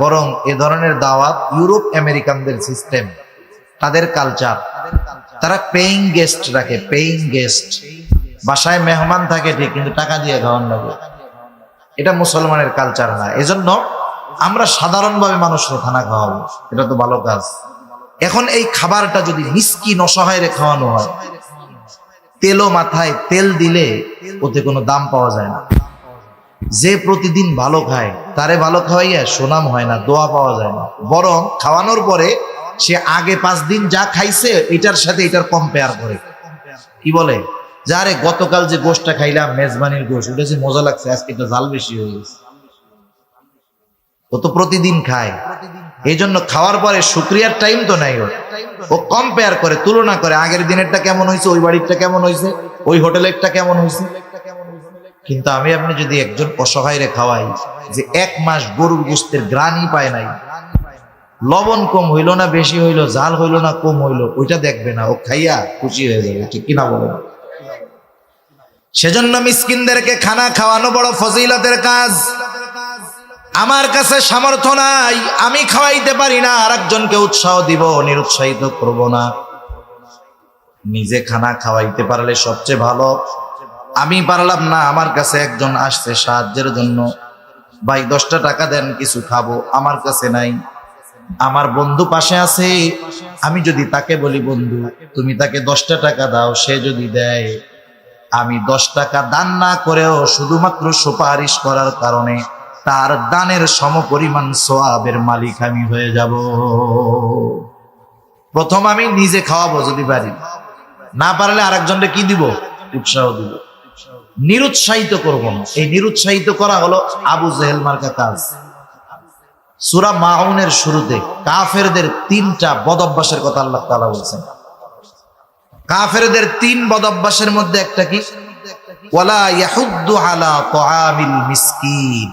বরং এ ধরনের দাওয়াত ইউরোপ আমেরিকানদের সিস্টেম, তাদের কালচার। তারা পেইং গেস্ট রাখে, পেইং গেস্ট, বাসায় মেহমান থাকে ঠিক, কিন্তু টাকা দিয়ে খাওয়ান লাগে। এটা মুসলমানের কালচার না। এজন্য আমরা সাধারণভাবে মানুষের খানা খাওয়াবো, এটা তো ভালো কাজ। এখন এই খাবারটা যদি মিসকিন অসহায়রে খাওয়ানো হয়, তেলও মাথায় তেল দিলে ওতে কোনো দাম পাওয়া যায় না। যে প্রতিদিন ভালো খায় তারে ভালো খাওয়াইয়া সুনাম হয় না, দোয়া পাওয়া যায় না, বরং খাওয়ানোর পরে সে আগে 5 দিন যা খাইছে এটার সাথে এটার কম্পেয়ার করে, কি বলে, যারে গতকাল যে গোশটা খাইলাম মেজবানির গোশ, ওটা যে মজা লাগছে, আজকে এটা জাল বেশি হয়ে গেছে। ও তো প্রতিদিন খায়, এই জন্য খাওয়ার পরে শুকরিয়ার টাইম তো নাই, ও কম্পেয়ার করে, তুলনা করে, আগের দিনেরটা কেমন হয়েছে, ওই বাড়িরটা কেমন হয়েছে, ওই হোটেলেরটা কেমন হয়েছে। কিন্তু আমি আপনি যদি একজন অসহায়রে খাওয়াই, যে 1 মাস গরুর গোশতের গ্রানই পায় নাই, লবণ কম হইলো না বেশি হইলো, ঝাল হইলো না কম হইলো, ওইটা দেখবে না, ও খাইয়া খুশি হয়ে যাবে, ঠিক কিনা বলেন? সেজন্য মিসকিনদেরকে খানা খাওয়ানো বড় ফজিলতের কাজ। আমার কাছে সামর্থ্য নাই, আমি খাওয়াইতে পারি না, আরেকজনকে উৎসাহ দিব, নিরুৎসাহিত করব না। নিজে খানা খাওয়াইতে পারলে সবচেয়ে ভালো। আমি পারলাম না, আমার কাছে একজন আসছে সাহায্যের জন্য, ভাই 10টা টাকা দেন, কিছু খাবো, আমার কাছে নাই। আমার বন্ধু পাশে আছে, আমি যদি তাকে বলি, বন্ধু তুমি তাকে 10টা টাকা দাও, সে যদি দেয়, আমি 10 টাকা দান না করেও শুধুমাত্র সুপারিশ করার কারণে তার দানের সমপরিমাণ সওয়াবের মালিক আমি হয়ে যাব। প্রথম আমি নিজে খাওয়াবো যদি পারি, না পারলে আরেকজনকে কি দিব? উৎসাহ দিব, নিরুৎসাহিত করব না। এই নিরুৎসাহিত করা হলো আবু জেহেল মার্কা কাজ। সূরা মাউনের শুরুতে কাফেরদের 3টা বদঅভ্যাসের কথা আল্লাহ তাআলা বলছেন। কাফেরদের 3 বদঅভ্যাসের মধ্যে একটা কি? ওয়ালা ইয়াহুদ্দু আলা তাআমিল মিসকিন,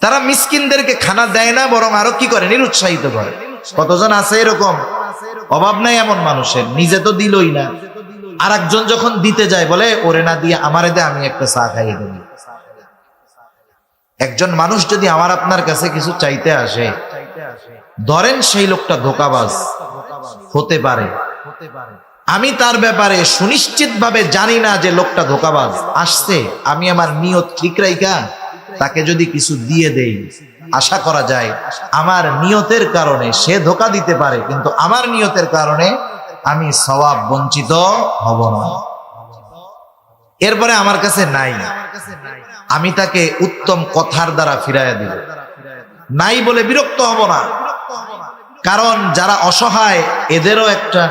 তারা মিসকিনদেরকে খানা দেয় না, বরং আরো কি করে, নিরুৎসাহিত করে। কতজন আছে এরকম? অভাব নাই এমন মানুষের, নিজে তো দিলই না, আর একজন যখন দিতে যায় বলে ওরে না দিয়ে আমারে দে, আমি একটা চা খাইয়ে দেব। একজন মানুষ যদি আমার আপনার কাছে কিছু চাইতে আসে, ধরেন সেই লোকটা ধোঁকাবাজ হতে পারে, আমি তার ব্যাপারে সুনিশ্চিত ভাবে জানি না যে লোকটা ধোঁকাবাজ আসছে, আমি আমার নিয়ত ঠিক রাইখা তাকে যদি কিছু দিয়ে দেই, আশা করা যায় আমার নিয়তের কারণে সে ধোঁকা দিতে পারে, কিন্তু আমার নিয়তের কারণে আমি সওয়াব বঞ্চিত হব না। এরপরে আমার কাছে নাই, আমি তাকে উত্তম কথার দ্বারা ফিরাইয়া দিব, নাই বলে বিরক্ত হব না। কারণ যারা অসহায় এদেরও একটা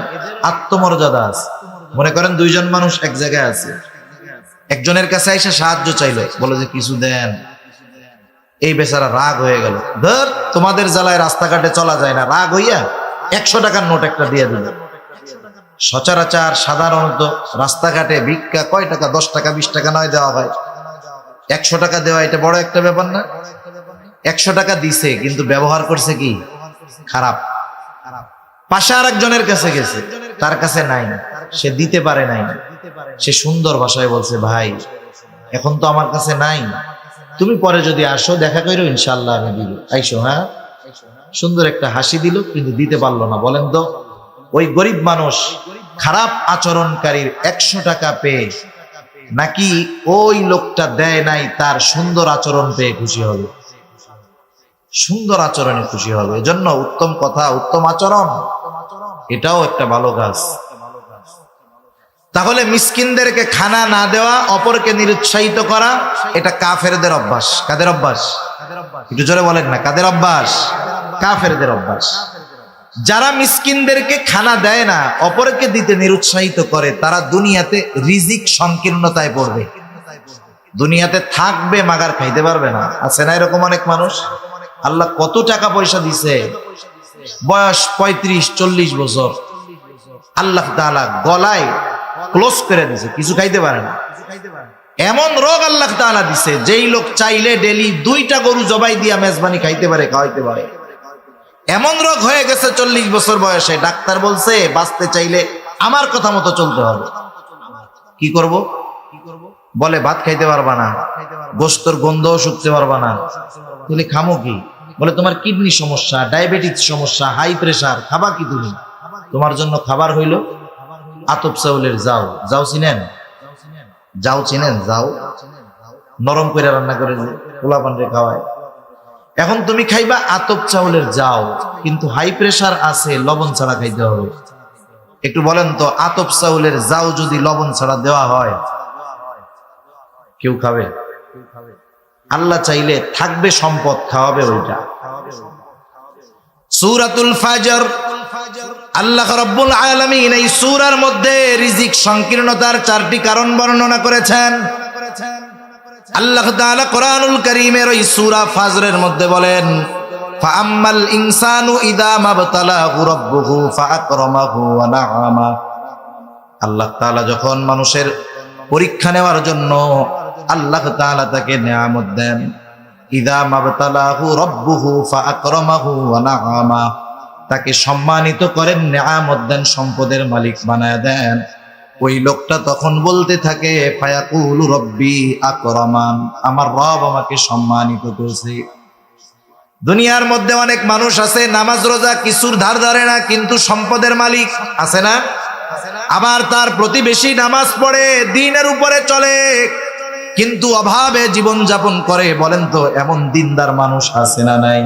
আত্মমর্যাদা আছে। মনে করেন দুইজন মানুষ এক জায়গায় আছে, একজনের কাছে এসে সাহায্য চাইলো, বলে যে কিছু দেন, এই বেচারা রাগ হয়ে গেল, ধর তোমাদের জ্বালায় রাস্তাঘাটে চলা যায় না, রাগ হইয়া 100 টাকার নোট একটা দিয়ে দিল। সচরাচর সাধারণত রাস্তাঘাটে ভিক্ষা কয় টাকা, 10 টাকা 20 টাকা নয় দেওয়া হয়, 100 টাকা দেওয়া এটা বড় একটা ব্যাপার না। 100 টাকা দিছে, কিন্তু ব্যবহার করছে কি খারাপ। পাশে আর একজনের কাছে গেছে, তার কাছে নাই, সে দিতে পারে নাই, সে সুন্দর ভাষায় বলছে, ভাই এখন তো আমার কাছে নাই, তুমি পরে যদি আসো দেখা করো, ইনশাল্লাহ আমি দিব, আইসো। হ্যাঁ, সুন্দর একটা হাসি দিল, কিন্তু দিতে পারলো না। বলেন তো ওই গরিব মানুষ খারাপ আচরণকারীর 100 টাকা পেয়ে নাকি ওই লোকটা দেয় নাই তার সুন্দর আচরণ পেয়ে খুশি হবে? সুন্দর আচরণে খুশি হবে। এজন্য উত্তম কথা, উত্তম আচরণ এটাও একটা ভালো কাজ। তাহলে মিসকিনদেরকে খানা না দেওয়া, অপরকে নিরুৎসাহিত করা, এটা কাফেরদের অভ্যাস। কাদের অভ্যাস? একটু জোরে বলেন না, কাদের অভ্যাস? কাফেরদের অভ্যাস। যারা মিসকিনদেরকে খানা দেয় না, অপরকে দিতে নিরুৎসাহিত করে, তারা দুনিয়াতে রিজিক সংকীর্ণতায় পড়বে, দুনিয়াতে থাকবে মাগার খাইতে পারবে না। আছে না এরকম অনেক মানুষ? আল্লাহ কত টাকা পয়সা দিছে, বয়স 35-40 বছর, আল্লাহ তাআলা গলায় ক্লোজ করে দিছে, কিছু খাইতে পারে না। এমন রোগ আল্লাহ তাআলা দিছে, যেই লোক চাইলে ডেলি 2টা গরু জবাই দিয়া মেজবানি খাইতে পারে, খাওয়াইতে পারে। এমন রোগ হয়ে গেছে 40 বছর বয়সে, ডাক্তার বলছে বাঁচতে চাইলে আমার কথা মতো চলতে হবে। কি করব? বলে ভাত খাইতে পারবা না, গোশতর গন্ধও শুকতে পারবা না, তাহলে খামো কি? বলে তোমার কিডনি সমস্যা, ডায়াবেটিস সমস্যা, হাই প্রেসার, খাবা কি তুমি? তোমার জন্য খাবার হইল আতপ চাউলের জাউ। জাউ চিনেন? জাউ চিনেন? জাউ নরম করে রান্না করে পোলা পান্ডে খাওয়ায়। এখন তুমি খাইবা আতপ চাউলের জাউ, কিন্তু হাই প্রেসার আছে, লবণ ছাড়া খাইতে হবে। একটু বলেন তো, আতপ চাউলের জাউ যদি লবণ ছাড়া দেওয়া হয়, কেউ খাবে? আল্লাহ চাইলে থাকবে সম্পদ, খাওয়াবে ওইটা। সূরাতুল ফাজর, আল্লাহ রাব্বুল আলামিন এই সূরার মধ্যে রিজিক সংকীর্ণতার 4টি কারণ বর্ণনা করেছেন। আল্লাহ তাআলা কোরআনুল কারীমের ওই সূরা ফাজরের মধ্যে বলেন, ফাআম্মাল ইনসানু ইযা মাবতালাহু রাব্বুহু ফাআকরামাহু ওয়া না'আমা। আল্লাহ তাআলা যখন মানুষের পরীক্ষা নেওয়ার জন্য আল্লাহ তাআলা তাকে নিয়ামত দেন, ইযা মাবতালাহু রাব্বুহু ফাআকরামাহু ওয়া না'আমা, তাকে সম্মানিত করেন, নিয়ামত দেন, সম্পদের মালিক বানায় দেন। ওই লোকটা তখন বলতে থাকে, ফায়াকুলু রব্বি আকরামান, আমার রব আমাকে সম্মানিত করেছে। দুনিয়ার মধ্যে অনেক মানুষ আছে, নামাজ রোজা কিছুর ধার ধারে না, কিন্তু সম্পদের মালিক আছে না? আবার তার প্রতিবেশী নামাজ পড়ে, দ্বীনের উপরে চলে, কিন্তু অভাবে জীবন যাপন করে। বলেন তো এমন দিনদার মানুষ আছে না নাই?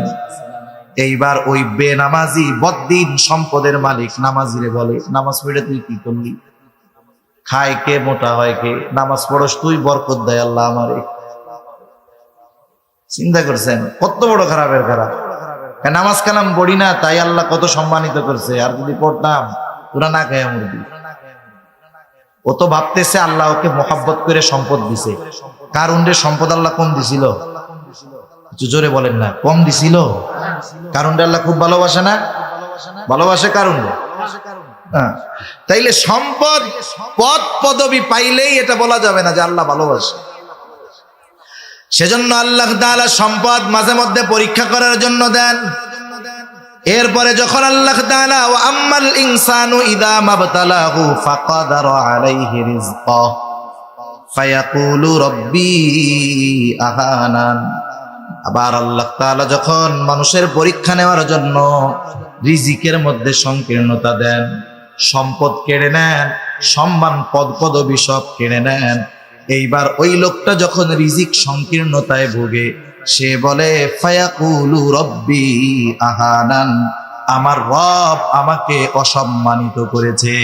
এইবার ওই বেনামাজি বদ্দিন সম্পদের মালিক নামাজিরে বলে, নামাজ পড়ে তুই কি করলি? খায় কে, মোটা হয় কে? নামাজ পড়স তুই, বরকত দেয় আল্লাহ আমারে। চিন্তা করছেন কত বড় খারাপের খারাপ। নামাজ কালাম পড়ি না, তাই আল্লাহ কত সম্মানিত করছে, আর যদি পড়তাম পুরা না খায় মুরগি। ও তো ভাবতেছে আল্লাহ ওকে মোহাব্বত করে সম্পদ দিছে। কারুনরে সম্পদ আল্লাহ কম দিছিল? জোরে বলেন না, কম দিছিল? কারুনরে আল্লাহ খুব ভালোবাসে না? ভালোবাসে কারুনরে? হ্যাঁ, তাইলে সম্পদ পদ পদবি পাইলেই এটা বলা যাবে না যে আল্লাহ ভালোবাসে। সেজন্য আল্লাহ তাআলা সম্পদ মাঝে মধ্যে পরীক্ষা করার জন্য দেন। এরপরে যখন আল্লাহ তাআলা ওয়া আম্মাল ইনসানু ইযা মাবতালাহু ফাকাদারা আলাইহি রিজকাহ ফায়াকুলু রাব্বি আহানান, আবার আল্লাহ তাআলা যখন মানুষের পরীক্ষা নেওয়ার জন্য রিজিকের মধ্যে সংকীর্ণতা দেন, সম্পদ কেড়ে নেন, সম্মান পদ পদবি সব কেড়ে নেন, এইবার ওই লোকটা যখন রিজিক সংকীর্ণতায় ভোগে সে বলে ফায়াকুলু রাব্বি আহানান, আমার রব আমাকে অসম্মানিত করেছে।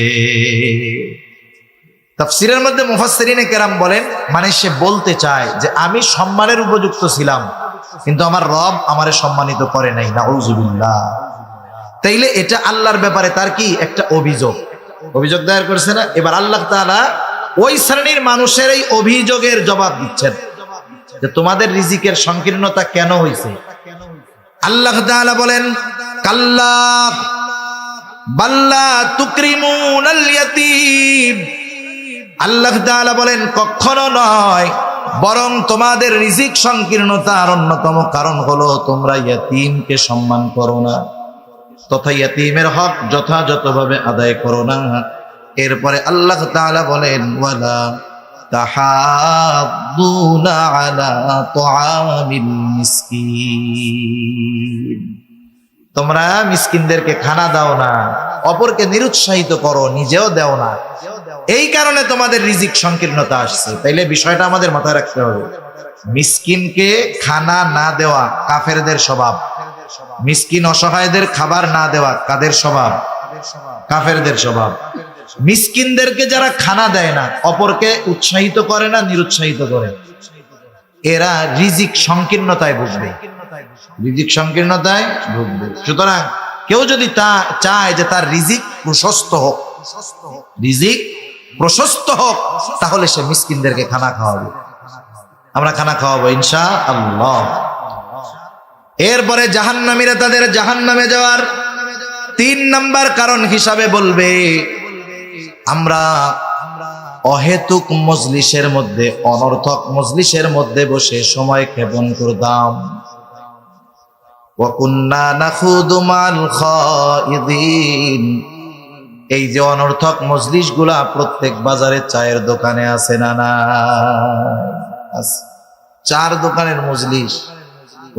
তাফসীরের মধ্যে মুফাসসিরিনে কেরাম বলেন, মানে সে বলতে চায় যে আমি সম্মানের উপযুক্ত ছিলাম কিন্তু আমার রব আমারে সম্মানিত করে নাই, নাউযুবিল্লাহ। তাইলে এটা আল্লাহর ব্যাপারে তার কি একটা অভিযোগ দায়ের করেছে না। এবার আল্লাহ তাআলা ওই শ্রেণীর মানুষের এই অভিযোগের জবাব দিচ্ছেন যে তোমাদের রিজিকের সংকীর্ণতা কেন হয়েছে। আল্লাহ তাআলা বলেন কাল্লা বাল্লা তুকরিমুনাল ইয়াতীম, আল্লাহ তাআলা বলেন কখনো নয়, বরং তোমাদের রিজিক সংকীর্ণতার অন্যতম কারণ হলো তোমরা ইয়াতীমকে সম্মান করো না, তথা ইয়াতীমের হক যথাযথভাবে আদায় করো না। এরপরে আল্লাহ তাআলা বলেন ওয়ালা তাহাদ্দুনা আলা তুআমিল মিসকিন, তোমরা মিসকিনদেরকে খানা দাও না, অপরকে নিরুৎসাহিত করো, নিজেও দাও না, এই কারণে তোমাদের রিজিক সংকীর্ণতা আসছে। তাইলে বিষয়টা আমাদের মাথায় রাখতে হবে, মিসকিনকে খানা না দেওয়া কাফেরদের স্বভাব, মিসকিন অসহায়দের খাবার না দেওয়া কাদের স্বভাব? কাফেরদের স্বভাব। মিসকিনদেরকে যারা খানা দেয় না, অপরকে উৎসাহিত করে না, নিরুৎসাহিত করে, এরা রিজিক সংকীর্ণতায় ভুগবে, রিজিক সংকীর্ণতায় ভুগবে। সুতরাং কেউ যদি চায় যে তার রিজিক প্রশস্ত হোক, রিজিক প্রশস্ত হোক, তাহলে সে মিসকিনদেরকে খানা খাওয়াবে। আমরা খানা খাওয়াবো ইনশাআল্লাহ। এরপরে জাহান্নামীরা তাদের জাহান্নামে যাওয়ার 3 নাম্বার কারণ হিসাবে বলবে আমরা অহেতুক মজলিসের মধ্যে, অনর্থক মজলিসের মধ্যে বসে সময় ক্ষেপণ করতাম। ওয়া কুন্না নাখুদু মাল খাইদিন, এই যে অনর্থক মজলিসগুলা প্রত্যেক বাজারে চায়ের দোকানে আছে না না? চার দোকানের মজলিস,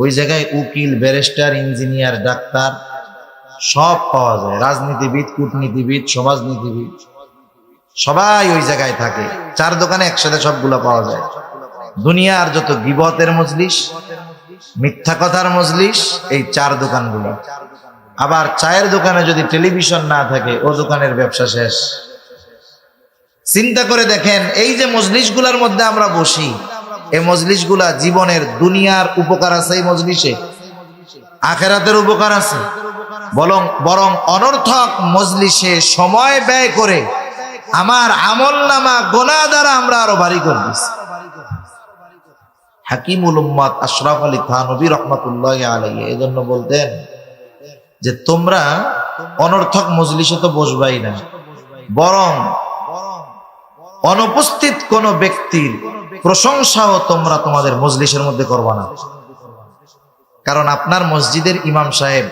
ওই জায়গায় উকিল, ব্যারিস্টার, ইঞ্জিনিয়ার, ডাক্তার সব পাওয়া যায়, রাজনীতিবিদ, কূটনীতিবিদ, সমাজনীতিবিদ সবাই ওই জায়গায় থাকে। চার দোকানে একসাথে সবগুলো পাওয়া যায়। দুনিয়ার যত গীবতের মজলিস, মিথ্যা কথার মজলিস, এই চার দোকানগুলো। আবার চায়ের দোকানে যদি টেলিভিশন না থাকে, ও দোকানের ব্যবসা শেষ। চিন্তা করে দেখেন, এই যে মজলিসগুলোর মধ্যে আমরা বসি, এই মজলিসগুলা জীবনের দুনিয়ার উপকার আছে এই মজলিসে, আখিরাতের উপকার আছে। বরং অনর্থক মজলিসে সময় ব্যয় করে আমার আমলনামা গুনাহ দ্বারা আমরা আরো ভারী করে দিচ্ছি। হাকিমুল উম্মাত আশরাফ আলী থানভী রাহমাতুল্লাহি আলাইহি এজন্য বলতেন যে তোমরা অনর্থক মজলিসে তো বসবাই না, বরং অনুপস্থিত কোন ব্যক্তির প্রশংসাও তোমরা তোমাদের মজলিসের মধ্যে করবা না। কারণ আপনার মসজিদের ইমাম সাহেব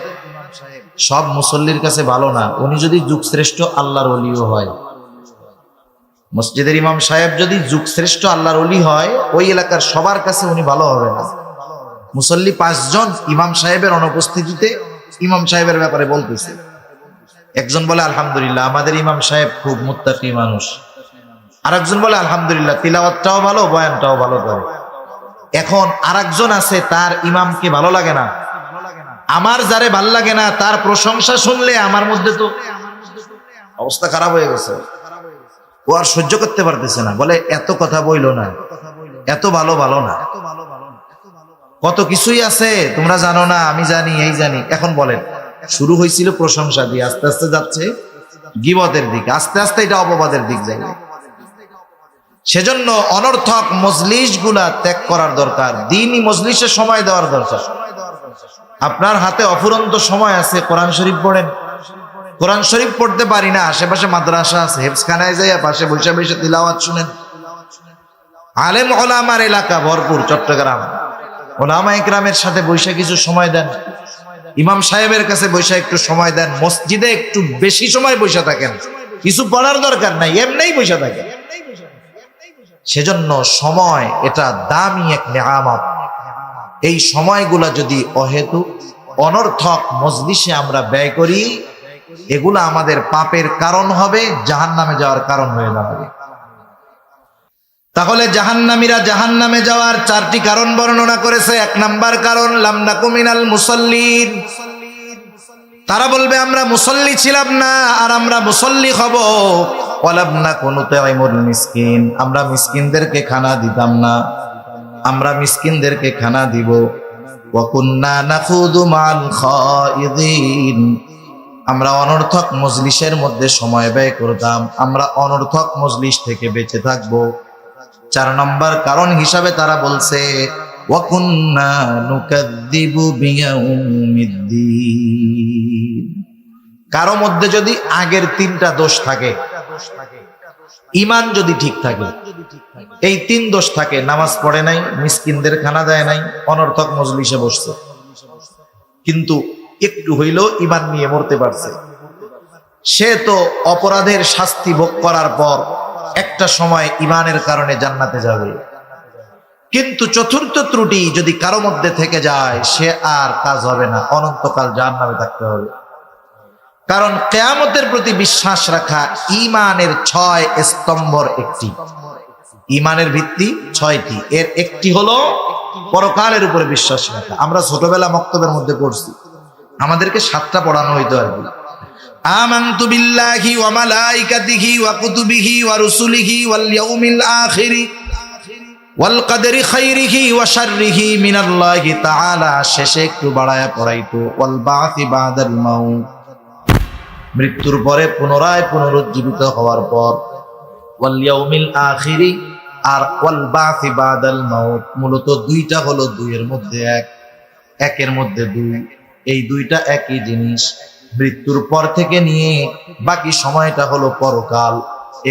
সব মুসল্লির কাছে ভালো না, উনি যদি যুগশ্রেষ্ঠ আল্লাহর ওলিও হয়। মসজিদের ইমাম সাহেব যদি যুগশ্রেষ্ঠ আল্লাহর ওলি হয়, ওই এলাকার সবার কাছে উনি ভালো হবে না। মুসল্লি 5 জন ইমাম সাহেবের অনুপস্থিতিতে ইমাম সাহেবের ব্যাপারে বলতেছে। একজন বলে আলহামদুলিল্লাহ, আমাদের ইমাম সাহেব খুব মুত্তাকি মানুষ। আরেকজন বলে আলহামদুলিল্লাহ, তিলাওয়াতটাও ভালো, বয়ানটাও ভালো করে। এখন আরেকজন আছে, তার ইমামকে ভালো লাগে না। আমার যারে ভাল লাগে না, তার প্রশংসা শুনলে আমার মধ্যে তো অবস্থা খারাপ হয়ে গেছে, ও আর সহ্য করতে পারতেছে না। বলে এত কথা বইলো না, এত ভালো না, কত কিছুই আছে তোমরা জানো না, আমি জানি, এই জানি। এখন বলেন, শুরু হয়েছিল প্রশংসা দিয়ে, আস্তে আস্তে যাচ্ছে গীবতের দিকে, আস্তে আস্তে এটা অপবাদের দিক যাবে। সেজন্য অনর্থক মজলিস গুলা ত্যাগ করার দরকার, দ্বীনি মজলিসে সময় দেওয়ার দরকার। আপনার হাতে অফুরন্ত সময় আছে, কোরআন শরীফ পড়েন, কোরআন শরীফ পড়তে পারি না, আশেপাশে মাদ্রাসা আছে, হেফজখানায় যাইয়া পাশে বসে বসে তিলাওয়াত শুনেন। আলেম ওলামার এলাকা ভরপুর চট্টগ্রাম, ওলামা ইকরামের সাথে বসে কিছু সময় দেন, ইমাম সাহেবের কাছে বসে একটু সময় দেন, মসজিদে একটু বেশি সময় বসে থাকেন, কিছু পড়ার দরকার নাই, এমনিই বসে থাকেন। সেজন্য সময় এটা দামি এক নেয়ামত। এই সময়গুলা যদি অহেতুক অনর্থক মজলিসে আমরা ব্যয় করি, এগুলা আমাদের পাপের কারণ হবে, জাহান্নামে যাওয়ার কারণ হয়ে দাঁড়াবে। তাহলে জাহান্নামীরা জাহান্নামে যাওয়ার 4টি কারণ বর্ণনা করেছে। 1 নাম্বার কারণ, লাম নাকু মিনাল মুসাল্লিন। তারা বলবে আমরা মুসল্লি ছিলাম না, আর আমরা মুসল্লি হব। ওয়ালাম নাকু নুতঈমুল মিসকিন, আমরা মিসকিনদেরকে খানা দিতাম না, আমরা মিসকিনদেরকে খানা দিব। ওয়া কুন্না নাখুদু মাল খাইদিন, আমরা অনর্থক মজলিসের মধ্যে সময় ব্যয় করতাম, আমরা অনর্থক মজলিস থেকে বেঁচে থাকব। 4 নম্বর কারণ হিসাবে তারা বলছে ওয়া কুন্না নুকাযযিবু বিয়াউমিদ্দিন। কারো মধ্যে যদি আগের 3টা দোষ থাকে, ঈমান যদি ঠিক থাকে, এই 3 দোষ থাকে, নামাজ পড়ে নাই, মিসকিনদের খানা দেয় নাই, অনর্থক মজলিসে বসছে, কিন্তু একটু হইলেও ঈমান নিয়ে মরতে পারছে, সে তো অপরাধের শাস্তি ভোগ করার পর একটা সময় ঈমানের কারণে জান্নাতে যাবে। কিন্তু 4র্থ ত্রুটি যদি কারো মধ্যে থেকে যায়, সে আর কাজ হবে না, অনন্তকাল জাহান্নামে থাকতে হবে। কারণ কিয়ামতের প্রতি বিশ্বাস রাখা ঈমানের 6 স্তম্ভর একটি। ঈমানের ভিত্তি 6টি, এর একটি হলো পরকালের উপরে বিশ্বাস রাখা। আমরা ছোটবেলা মক্তবের মধ্যে পড়ছি, আমাদেরকে 7টা পড়ানো হইতো আর কি। আমানতু বিল্লাহি ওয়া মালাইকাতিহি ওয়া কুতুবিহি ওয়া রুসুলিহি ওয়াল ইয়াউমিল আখিরি ওয়াল কদরি খাইরিহি ওয়া শাররিহি মিনাল্লাহি তাআলা। শেষে একটু বাড়ায়া পড়াইতো ওয়াল বাসি বাদাল মাউত, মৃত্যুর পরে পুনরায় পুনরুজ্জীবিত হওয়ার পর, ওয়াল ইয়াউমিল আখিরি আর ওয়াল বাসি বাদাল মাউত। মূলত 2টা হলো 2 এর মধ্যে 1, 1 এর মধ্যে 2, এই 2টা একই জিনিস। মৃত্যুর পর থেকে নিয়ে বাকি সময়টা হলো পরকাল,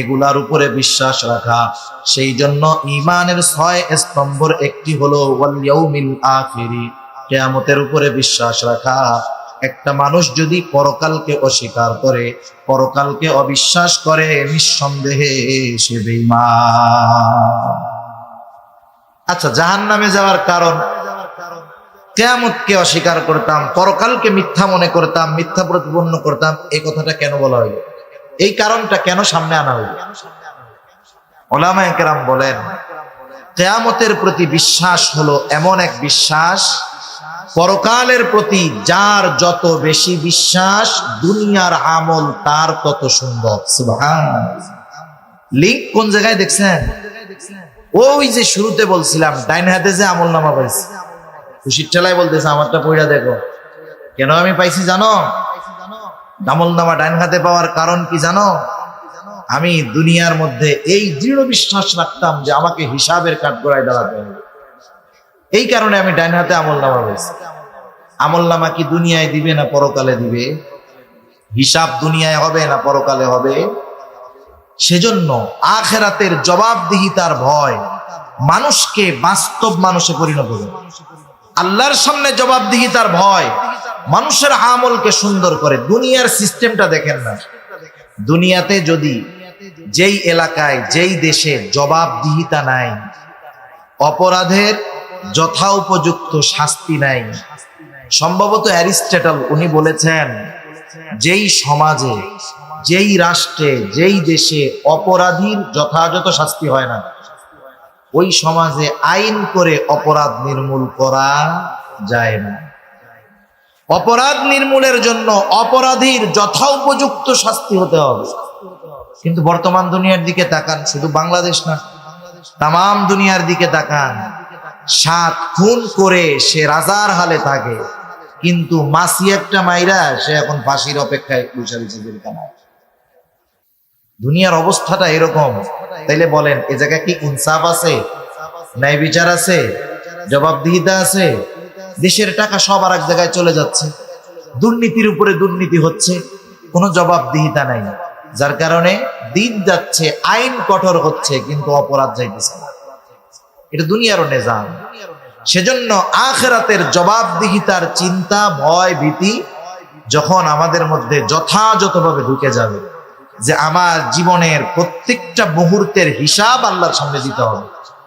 এগুলার উপরে বিশ্বাস রাখা। সেই জন্য ঈমানের 6 স্তম্ভর একটি হলো ওয়াল ইয়াউমিল আখিরি, কিয়ামতের উপরে বিশ্বাস রাখা। একটা মানুষ যদি পরকালকে অস্বীকার করে, পরকালকে অবিশ্বাস করে, নিঃসন্দেহে সে বেঈমান। আচ্ছা, জাহান্নামে যাওয়ার কারণ, কিয়ামতকে অস্বীকার করতাম, পরকালকে মিথ্যা মনে করতাম, মিথ্যা প্রতিপন্ন করতাম, এই কথাটা কেন বলা হইল? এই কারণটা কেন সামনে আনা হইল? উলামায়ে কেরাম বলেন, কিয়ামতের প্রতি বিশ্বাস হলো এমন এক বিশ্বাস, পরকালের প্রতি যার যত বেশি বিশ্বাস, দুনিয়ার আমল তার তত সুন্দর। সুবহানাল্লাহ। লিংক কোন জায়গায় দেখছেন? ওই যে শুরুতে বলছিলাম, ডাইন হাতে যে আমলনামা পাইছি, খুশির ঠেলায় বলতেছে আমারটা পড়া দেখো। কেন আমি পাইছি জানো? আমলনামা ডাইন হাতে পাওয়ার কারণ কি জানো? আমি দুনিয়ার মধ্যে এই দৃঢ় বিশ্বাস রাখতাম যে আমাকে হিসাবের কাঠগড়ায় দাঁড়াতে হবে, এই কারণে আমি ডাইন হাতে আমলনামা পাইছি। আমলনামা কি দুনিয়ায় দিবে না পরকালে দিবে? হিসাব দুনিয়ায় হবে না পরকালে হবে? সেজন্য আখিরাতের জবাবদিহিতার ভয় মানুষকে বাস্তব মানুষে পরিণত করে। আল্লাহর সামনে জবাবদিহিতার ভয় মানুষের আমলকে সুন্দর করে। দুনিয়ার সিস্টেমটা দেখেন না, দুনিয়াতে যদি যেই এলাকায় যেই দেশে জবাবদিহিতা নাই, অপরাধের যথা উপযুক্ত শাস্তি নাই, সম্ভবত অ্যারিস্টটল উনি বলেছেন, যেই সমাজে, যেই রাষ্ট্রে, যেই দেশে অপরাধীর যথাযথ শাস্তি হয় না, ওই সমাজে আইন করে অপরাধ নির্মূল করা যায় না। অপরাধ নির্মূলের জন্য অপরাধীর যথা উপযুক্ত শাস্তি হতে হবে। কিন্তু বর্তমান দুনিয়ার দিকে তাকান, শুধু বাংলাদেশ না, তামাম দুনিয়ার দিকে তাকান, 7 খুন করে সে রাজার হালে থাকে, কিন্তু মাসি একটা মাইরা সে এখন ফাঁসির অপেক্ষায় জেলখানায়। দুনিয়ার অবস্থাটা এরকম। তাইলে বলেন, এ জায়গায় কি ইনসাফ আছে? ন্যায় বিচার আছে? জবাবদিহিতা আছে? দেশের টাকা সব আর এক জায়গায় চলে যাচ্ছে, দুর্নীতির উপরে দুর্নীতি হচ্ছে, কোনো জবাবদিহিতা নাই, যার কারণে দিন যাচ্ছে, আইন কঠোর হচ্ছে, কিন্তু অপরাধ যাইতেছে না। এটা দুনিয়ারও নিজাম। সেজন্য আখিরাতের জবাবদিহিতার চিন্তা, ভয়, ভীতি যখন আমাদের মধ্যে যথাযথভাবে ঢুকে যাবে, যে আমার জীবনের প্রত্যেকটা মুহূর্তের হিসাব আল্লাহর সামনে দিতে হবে,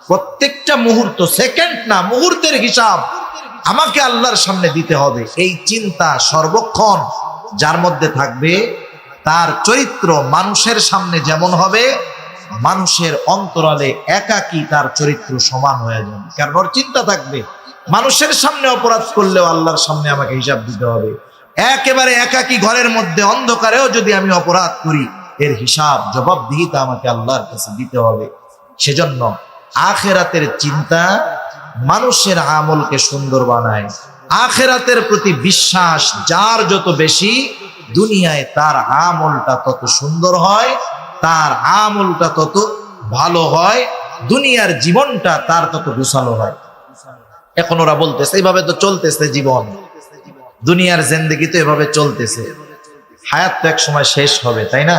প্রত্যেকটা মুহূর্ত, সেকেন্ড না, মুহূর্তের হিসাব আমাকে আল্লাহর সামনে দিতে হবে, এই চিন্তা সর্বক্ষণ যার মধ্যে থাকবে, তার চরিত্র মানুষের সামনে যেমন হবে, মানুষের অন্তরালে একাকী তার চরিত্র সমান হয়ে যাবে। কারণ ওর চিন্তা থাকবে মানুষের সামনে অপরাধ করলেও আল্লাহর সামনে আমাকে হিসাব দিতে হবে। একেবারে একাকী ঘরের মধ্যে অন্ধকারেও যদি আমি অপরাধ করি, এর হিসাব জবাবদিহিতা আমাকে আল্লাহর কাছে দিতে হবে। সেজন্য আখিরাতের চিন্তা মানুষের আমলকে সুন্দর বানায়। আখিরাতের প্রতি বিশ্বাস যার যত বেশি, দুনিয়ায় তার আমলটা তত সুন্দর হয়, তার আমলটা তত ভালো হয়, দুনিয়ার জীবনটা তার তত গোছালো হয়। এখন ওরা বলতেছে এইভাবে তো চলতেছে জীবন, দুনিয়ার জিন্দেগি তো এভাবে চলতেছে, হায়াত তো এক সময় শেষ হবে, তাই না?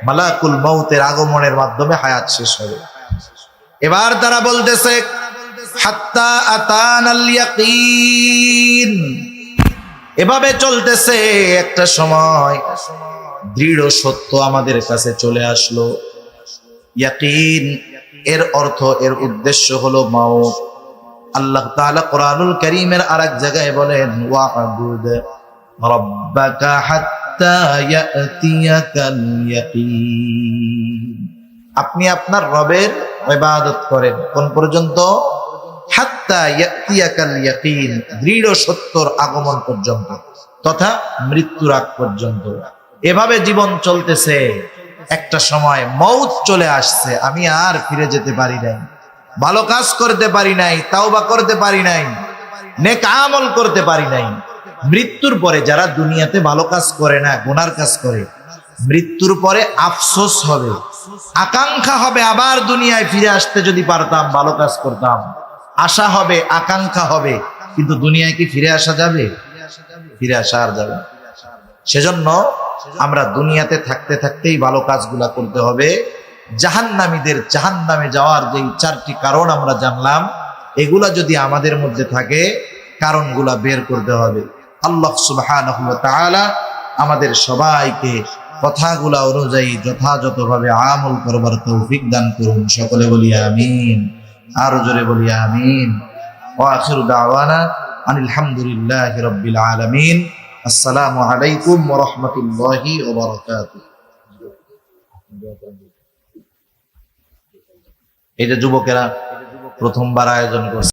মালাকুল মউতের আগমনের মাধ্যমে হায়াত শেষ হবে। এবার তারা বলতেছে হাত্তা আতানাল ইয়াকিন, এভাবে চলতেছে, একটা সময় দৃঢ় সত্য আমাদের কাছে চলে আসলো। ইয়াকিন এর অর্থ, এর উদ্দেশ্য হলো মাউত। আল্লাহ তাআলা কোরআনুল কারীমের আরেক জায়গায় বলেন ওয়া'বুদ রাব্বাকা হাত্তা ইয়াতিয়াকাল ইয়াকিন, আপনি আপনার রবের ইবাদত করেন কোন পর্যন্ত? হাত্তা ইয়াতিয়াকাল ইয়াকিন, দৃঢ় সত্যর আগমন পর্যন্ত, তথা মৃত্যুর আগ পর্যন্ত। এভাবে জীবন চলতেছে, একটা সময় মউত চলে আসছে, আমি আর ফিরে যেতে পারি নাই, ভালো কাজ করতে পারি নাই, তাওবা করতে পারি নাই, নেক আমল করতে পারি নাই। মৃত্যুর পরে যারা দুনিয়াতে ভালো কাজ করে না, গুনার কাজ করে, মৃত্যুর পরে আফসোস হবে, আকাঙ্ক্ষা হবে আবার দুনিয়ায় ফিরে আসতে যদি পারতাম, ভালো কাজ করতাম, আশা হবে, আকাঙ্ক্ষা হবে, কিন্তু দুনিয়ায় কি ফিরে আসা যাবে? ফিরে আসা আর যাবে না। সেজন্য আমরা দুনিয়াতে থাকতে থাকতেই ভালো কাজগুলা করতে হবে। জাহান্নামীদের জাহান্নামে যাওয়ার যে চারটি কারণ আমরা জানলাম, এগুলা যদি আমাদের মধ্যে থাকে, কারণগুলা বের করতে হবে। আল্লাহ সুবহানাহু ওয়া তাআলা আমাদের সবাইকে কথাগুলা অনুযায়ী যথাযথভাবে আমল করবার তৌফিক দান করুন। সকলে বলি আমিন, আরো জোরে বলি আমিন। ওয়া আখিরু দাওয়ানা আনিল হামদুলিল্লাহি রাব্বিল আলামিন। আসসালামু আলাইকুম ওয়া রাহমাতুল্লাহি ওয়া বারাকাতুহু। এই যে যুবকেরা প্রথমবার আয়োজন করছে।